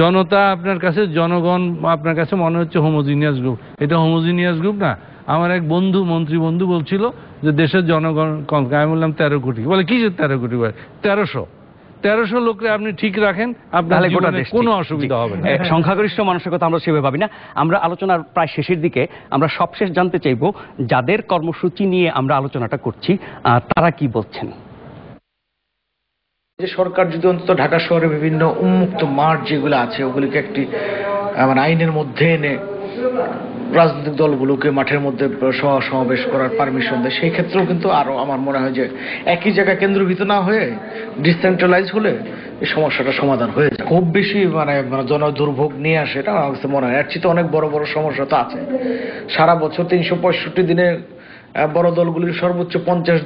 জনতা আপনার কাছে, জনগণ আপনার কাছে মনে হচ্ছে হোমোজিনিয়াস গ্রুপ, এটা হোমোজিনিয়াস গ্রুপ না। আমার এক বন্ধু, মন্ত্রী বন্ধু বলছিল যে দেশের জনগণ কম, আমি বললাম 13 কোটি। বলে কিসের 13 কোটি? 1300 লোকরে আপনি ঠিক রাখেন, আপনার কোনো অসুবিধা হবে না। সংখ্যাগরিষ্ঠ মানুষের কথা আমরা সেভাবে ভাবি না। আমরা আলোচনার প্রায় শেষের দিকে, আমরা সবশেষ জানতে চাইব যাদের কর্মসূচি নিয়ে আমরা আলোচনাটা করছি তারা কি বলছেন। যে সরকার যদি অন্তত ঢাকা শহরে বিভিন্ন উন্মুক্ত মাঠ যেগুলো আছে ওগুলিকে একটি আইনের মধ্যে এনে রাজনৈতিক দলগুলোকে মাঠের মধ্যে সমাবেশ করার পারমিশন দেয়, সেই ক্ষেত্রেও কিন্তু আরো আমার মনে হয় যে একই জায়গায় কেন্দ্রীভূত না হয়ে ডিসেন্ট্রালাইজ হলে এই সমস্যাটা সমাধান হয়ে যায়। খুব বেশি জন দুর্ভোগ নিয়ে আসে এটা আমার কাছে মনে হয়। এর চেয়ে অনেক বড় বড় সমস্যা তো আছে। সারা বছর 365 দিনে বড় দলগুলির সর্বোচ্চ 50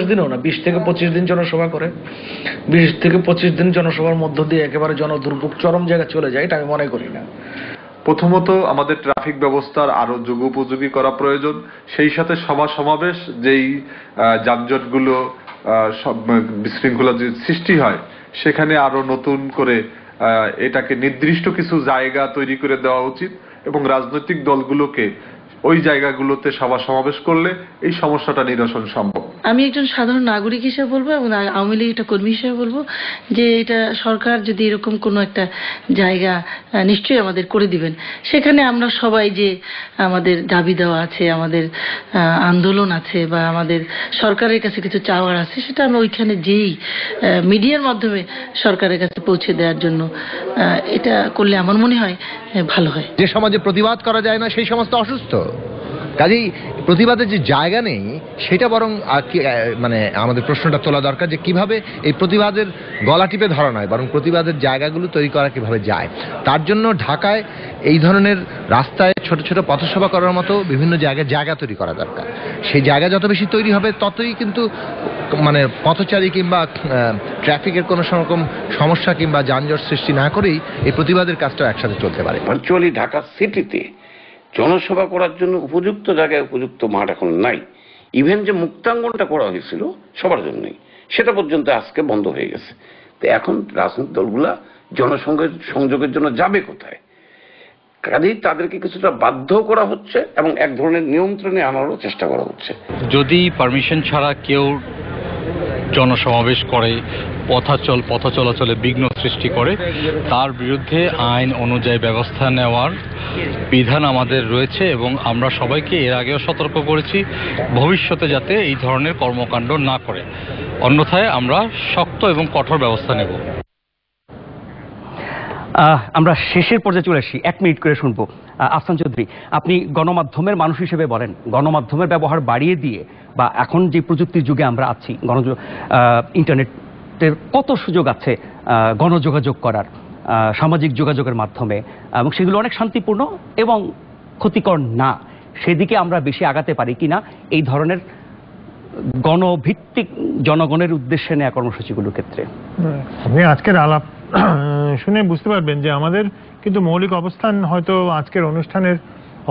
দিনও না, 20 থেকে 25 দিন জনসভা করে। 20 থেকে 25 দিন জনসভার মধ্য দিয়ে একেবারে জনদুর্ভোগ চরম জায়গায় চলে যায়, এটা আমি মনে করি না। প্রথমত আমাদের ট্রাফিক ব্যবস্থার আরো যুগোপযোগী করা প্রয়োজন। সেই সাথে সভা সমাবেশ যেই যানজটগুলো বিশৃঙ্খলা যে সৃষ্টি হয়, সেখানে আরো নতুন করে এটাকে নির্দিষ্ট কিছু জায়গা তৈরি করে দেওয়া উচিত এবং রাজনৈতিক দলগুলোকে ওই জায়গাগুলোতে সভা সমাবেশ করলে এই সমস্যাটা নিরসন সম্ভব। আমি একজন সাধারণ নাগরিক হিসেবে বলবো এবং আওয়ামী লীগ একটা কর্মী হিসেবে বলবো যে এটা সরকার যদি এরকম কোনো একটা জায়গা নিশ্চয়ই আমাদের করে দিবেন, সেখানে আমরা সবাই যে আমাদের দাবি দেওয়া আছে, আমাদের আন্দোলন আছে বা আমাদের সরকারের কাছে কিছু চাওয়ার আছে, সেটা আমরা ওইখানে যেই মিডিয়ার মাধ্যমে সরকারের কাছে পৌঁছে দেওয়ার জন্য এটা করলে আমার মনে হয় ভালো হয়। যে সমাজে প্রতিবাদ করা যায় না সেই সমাজ তো অসুস্থ। কাজেই প্রতিবাদের যে জায়গা নেই সেটা বরং মানে আমাদের প্রশ্নটা তোলা দরকার যে কিভাবে এই প্রতিবাদের গলা টিপে ধরা নয়, বরং প্রতিবাদের জায়গাগুলো তৈরি করা কিভাবে যায়। তার জন্য ঢাকায় এই ধরনের রাস্তায় ছোট ছোট পথসভা করার মতো বিভিন্ন জায়গায় জায়গা তৈরি করা দরকার। সেই জায়গা যত বেশি তৈরি হবে ততই কিন্তু মানে পথচারী কিংবা ট্রাফিকের কোনো রকম সমস্যা কিংবা যানজট সৃষ্টি না করেই এই প্রতিবাদের কাজটা একসাথে চলতে পারে। ভার্চুয়ালি ঢাকা সিটিতে জনসভা করার জন্য উপযুক্ত জায়গায় উপযুক্ত মাঠ এখন নাই। ইভেন যে মুক্তাঙ্গনটা করা হয়েছিল সবার জন্যই, সেটা পর্যন্ত আজকে বন্ধ হয়ে গেছে। তো এখন রাজনৈতিক দলগুলা জনসংযোগের জন্য যাবে কোথায়? কাজেই তাদেরকে কিছুটা বাধ্য করা হচ্ছে এবং এক ধরনের নিয়ন্ত্রণে আনারও চেষ্টা করা হচ্ছে। যদি পারমিশন ছাড়া কেউ জনসমাবেশ করে, পথ চলাচলে বিঘ্ন সৃষ্টি করে, তার বিরুদ্ধে আইন অনুযায়ী ব্যবস্থা নেওয়ার বিধান আমাদের রয়েছে এবং আমরা সবাইকে এর আগেও সতর্ক করেছি ভবিষ্যতে যাতে এই ধরনের কর্মকাণ্ড না করে, অন্যথায় আমরা শক্ত এবং কঠোর ব্যবস্থা নেব। আমরা শেষের পর্যায়ে চলে আসি, 1 মিনিট করে শুনবো। আফসান চৌধুরী, আপনি গণমাধ্যমের মানুষ হিসেবে বলেন, গণমাধ্যমের ব্যবহার বাড়িয়ে দিয়ে বা এখন যে প্রযুক্তির যুগে আমরা আছি, ইন্টারনেটের কত সুযোগ আছে গণযোগাযোগ করার, সামাজিক যোগাযোগের মাধ্যমে, এবং সেগুলো অনেক শান্তিপূর্ণ এবং ক্ষতিকর না, সেদিকে আমরা বেশি আগাতে পারি কিনা এই ধরনের গণভিত্তিক জনগণের উদ্দেশ্যে নেওয়া কর্মসূচিগুলোর ক্ষেত্রে? আপনি আজকের আলাপ শুনে বুঝতে পারবেন যে আমাদের কিন্তু মৌলিক অবস্থান হয়তো আজকের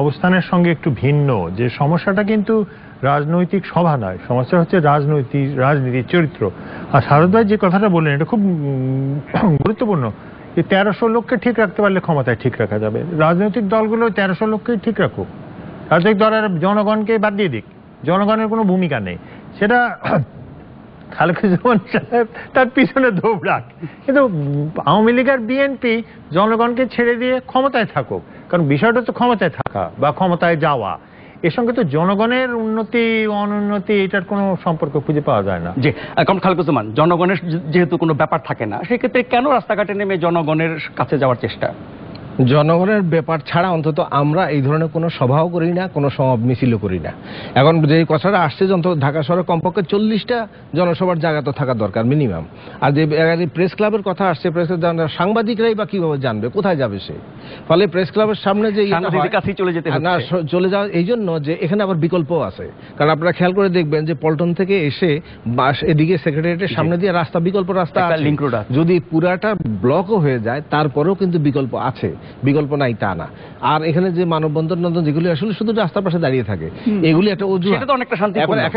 অবস্থানের সঙ্গে একটু ভিন্ন। যে সমস্যাটা কিন্তু রাজনৈতিক সভা নয়, সমস্যা হচ্ছে রাজনীতির চরিত্র। আর শারদ ভাই যে কথাটা বললেন এটা খুব গুরুত্বপূর্ণ, যে 1300 লোককে ঠিক রাখতে পারলে ক্ষমতায় ঠিক রাখা যাবে। রাজনৈতিক দলগুলো 1300 লোককেই ঠিক রাখুক, রাজনৈতিক দলের জনগণকে বাদ দিয়ে দিক, জনগণের কোনো ভূমিকা নেই, সেটা খালেকুজ্জামান সাহেব তার পিছনে দৌড়াক, কিন্তু আওয়ামী লীগ আর বিএনপি জনগণকে ছেড়ে দিয়ে ক্ষমতায় থাকুক। কারণ বিষয়টা তো ক্ষমতায় থাকা বা ক্ষমতায় যাওয়া, এর সঙ্গে তো জনগণের উন্নতি অনুন্নতি এটার কোনো সম্পর্ক খুঁজে পাওয়া যায় না। যে খালেকুজ্জামান, জনগণের যেহেতু কোনো ব্যাপার থাকে না, সেক্ষেত্রে কেন রাস্তাঘাটে নেমে জনগণের কাছে যাওয়ার চেষ্টা? জনগণের ব্যাপার ছাড়া অন্তত আমরা এই ধরনের কোনো সভাও করি না, কোনো সমাবেশ মিছিলও করি না। এখন যে কথাটা আসছে, ঢাকা শহরে কমপক্ষে 40টা জনসভার জায়গা তো থাকা দরকার মিনিমাম। আর যে প্রেস ক্লাবের কথা আসছে, প্রেস ক্লাব সাংবাদিকরাই বা কিভাবে জানবে, কোথায় যাবে সে? ফলে প্রেস ক্লাবের সামনে যে চলে যাওয়া, এই জন্য যে এখানে আবার বিকল্পও আছে। কারণ আপনারা খেয়াল করে দেখবেন যে পল্টন থেকে এসে এদিকে সেক্রেটারিয়েটের সামনে দিয়ে রাস্তা, বিকল্প রাস্তা আছে, যদি পুরাটা ব্লকও হয়ে যায় তারপরেও কিন্তু বিকল্প আছে, বিকল্প নাই তা না। আর এখানে যে মানববন্ধন যেগুলি আসলে শুধু রাস্তার পাশে দাঁড়িয়ে থাকে, এগুলি একটা অজুহাত। এক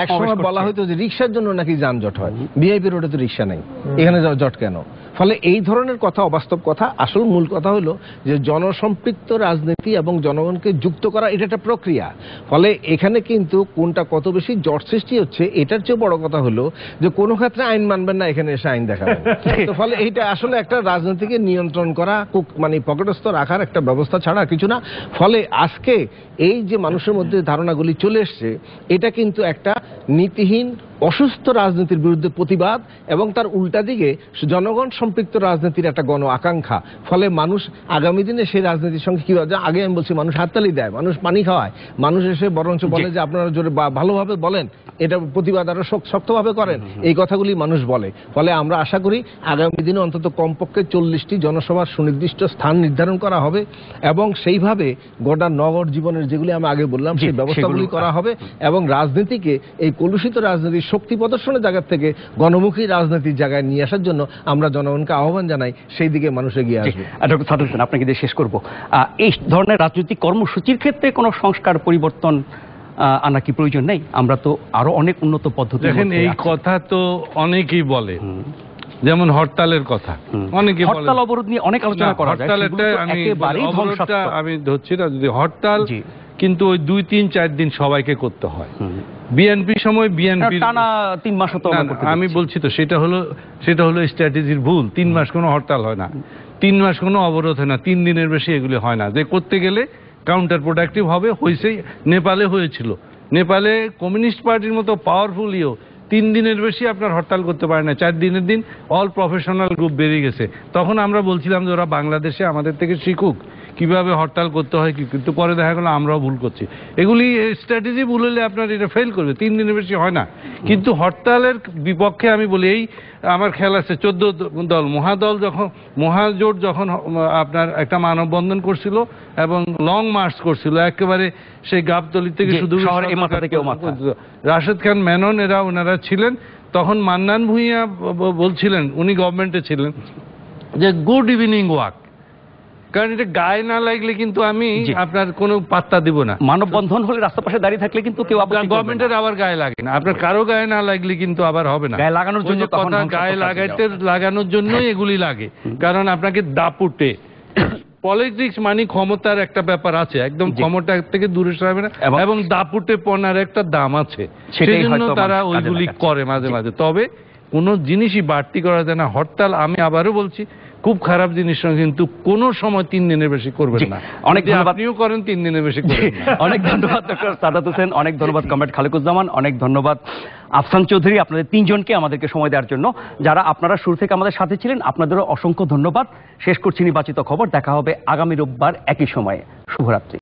এক সময় বলা হয়তো যে রিক্সার জন্য নাকি যানজট হয়, ভিআইপি রোডে তো রিক্সা নেই, এখানে জট কেন? ফলে এই ধরনের কথা অবাস্তব কথা। আসল মূল কথা হলো যে জনসম্পৃক্ত রাজনীতি এবং জনগণকে যুক্ত করা, এটা একটা প্রক্রিয়া। ফলে এখানে কিন্তু কোনটা কত বেশি জট সৃষ্টি হচ্ছে, এটার চেয়ে বড় কথা হলো যে কোনো ক্ষেত্রে আইন মানবেন না, এখানে এসে আইন দেখাবেন। তো ফলে এইটা আসলে একটা রাজনীতিকে নিয়ন্ত্রণ করা, মানে পকেটস্থ রাখার একটা ব্যবস্থা ছাড়া কিছু না। ফলে আজকে এই যে মানুষের মধ্যে ধারণাগুলি চলে এসছে, এটা কিন্তু একটা নীতিহীন অসুস্থ রাজনীতির বিরুদ্ধে প্রতিবাদ এবং তার উল্টা দিকে জনগণ সম্পৃক্ত রাজনীতির একটা গণ আকাঙ্ক্ষা। ফলে মানুষ আগামী দিনে সেই রাজনীতির সঙ্গে কি হয়, আগে আমি বলছি মানুষ হাততালি দেয়, মানুষ পানি খাওয়ায়, মানুষ এসে বরঞ্চ বলে যে আপনারা জোরে ভালোভাবে বলেন, এটা প্রতিবাদ আরো শক্তভাবে করেন, এই কথাগুলি মানুষ বলে। ফলে আমরা আশা করি আগামী দিনে অন্তত কমপক্ষে 40টি জনসভার সুনির্দিষ্ট স্থান নির্ধারণ করা হবে এবং সেইভাবে গোটা নগর জীবনের যেগুলি আমি আগে বললাম সেই ব্যবস্থাগুলি করা হবে এবং রাজনীতিকে এই কলুষিত রাজনীতির শক্তি প্রদর্শনের জায়গা থেকে গণমুখী রাজনীতির জায়গায় নিয়ে আসার জন্য আমরা জনগণকে আহ্বান জানাই, সেই দিকে মানুষ এগিয়ে আসবে। ডক্টর সাদুল হোসেন, আপনাকে দিয়ে শেষ করব, এই ধরনের রাজনৈতিক কর্মসূচির ক্ষেত্রে কোনো সংস্কার পরিবর্তন আনা কি প্রয়োজন নেই? আমরা তো আরো অনেক উন্নত পদ্ধতি, দেখেন এই কথা তো অনেকেই বলে, যেমন হরতালের কথা অনেকে বলে, হরতাল অবরোধ নিয়ে অনেক আলোচনা করা যায়, আমি ধরছি না, যদি হরতাল কিন্তু ওই 2, 3, 4 দিন সবাইকে করতে হয়। বিএনপি সময় বিএনপি টানা 3 মাস তো আমি বলছি তো, সেটা হলো স্ট্র্যাটেজির ভুল। 3 মাস কোনো হরতাল হয় না, 3 মাস কোনো অবরোধ হয় না, 3 দিনের বেশি এগুলি হয় না। যে করতে গেলে কাউন্টার প্রোডাক্টিভ হবে, হয়েছেই নেপালে হয়েছিল। নেপালে কমিউনিস্ট পার্টির মতো পাওয়ারফুলিও 3 দিনের বেশি আপনার হরতাল করতে পারে না, 4 দিনের দিন অল প্রফেশনাল গ্রুপ বেরিয়ে গেছে। তখন আমরা বলছিলাম যে ওরা বাংলাদেশে আমাদের থেকে শিখুক কিভাবে হরতাল করতে হয়, কিন্তু পরে দেখা গেল আমরাও ভুল করছি। এগুলি স্ট্র্যাটেজি ভুল হলে আপনার এটা ফেল করবে, 3 দিনের বেশি হয় না। কিন্তু হরতালের বিপক্ষে আমি বলি, এই আমার খেয়াল আছে 14 দল মহাজোট যখন আপনার একটা মানববন্ধন করছিল এবং লং মার্চ করছিল, একেবারে সেই গাবতলী থেকে শুধু রাশেদ খান মেনন ওনারা ছিলেন, তখন মান্নান ভূঁইয়া বলছিলেন, উনি গভর্নমেন্টে ছিলেন, যে গুড ইভিনিং ওয়াক। কারণ এটা গায়ে না লাগলে কিন্তু আমি আপনার কোনো পাত্তা দিব না। মানববন্ধন হলে রাস্তার পাশে দাঁড়িয়ে থাকলে কিন্তু কেউ গভর্নমেন্টের আবার গায়ে লাগে না, আপনার কারো গায়ে না লাগলে কিন্তু আবার হবে না। গায়ে লাগানোর জন্য কথা, গায়ে লাগানোর জন্যই এগুলি লাগে, কারণ আপনাকে দাপুটে পলিটিক্স মানে ক্ষমতার একটা ব্যাপার আছে, একদম ক্ষমতা থেকে দূরে সরাবে না, এবং দাপুটে পনার একটা দাম আছে, সেই জন্য তারা ওইগুলি করে মাঝে মাঝে। তবে কোনো জিনিসই বাড়তি করা যায় না। হরতাল আমি আবারও বলছি খুব খারাপ জিনিস, কিন্তু কোনো সময় 3 দিনের বেশি করবেন না। অনেক ধন্যবাদ। আপনিও করেন 3 দিনের বেশি করবেন না। অনেক ধন্যবাদ ডক্টর সাদাত হোসেন, অনেক ধন্যবাদ কমরেড খালেকুজ্জামান, অনেক ধন্যবাদ আফসান চৌধুরী, আপনাদের 3 জনকে আমাদেরকে সময় দেওয়ার জন্য। যারা আপনারা শুরু থেকে আমাদের সাথে ছিলেন, আপনাদেরও অসংখ্য ধন্যবাদ। শেষ করছি নির্বাচিত খবর। দেখা হবে আগামী রোববার একই সময়ে। শুভরাত্রি।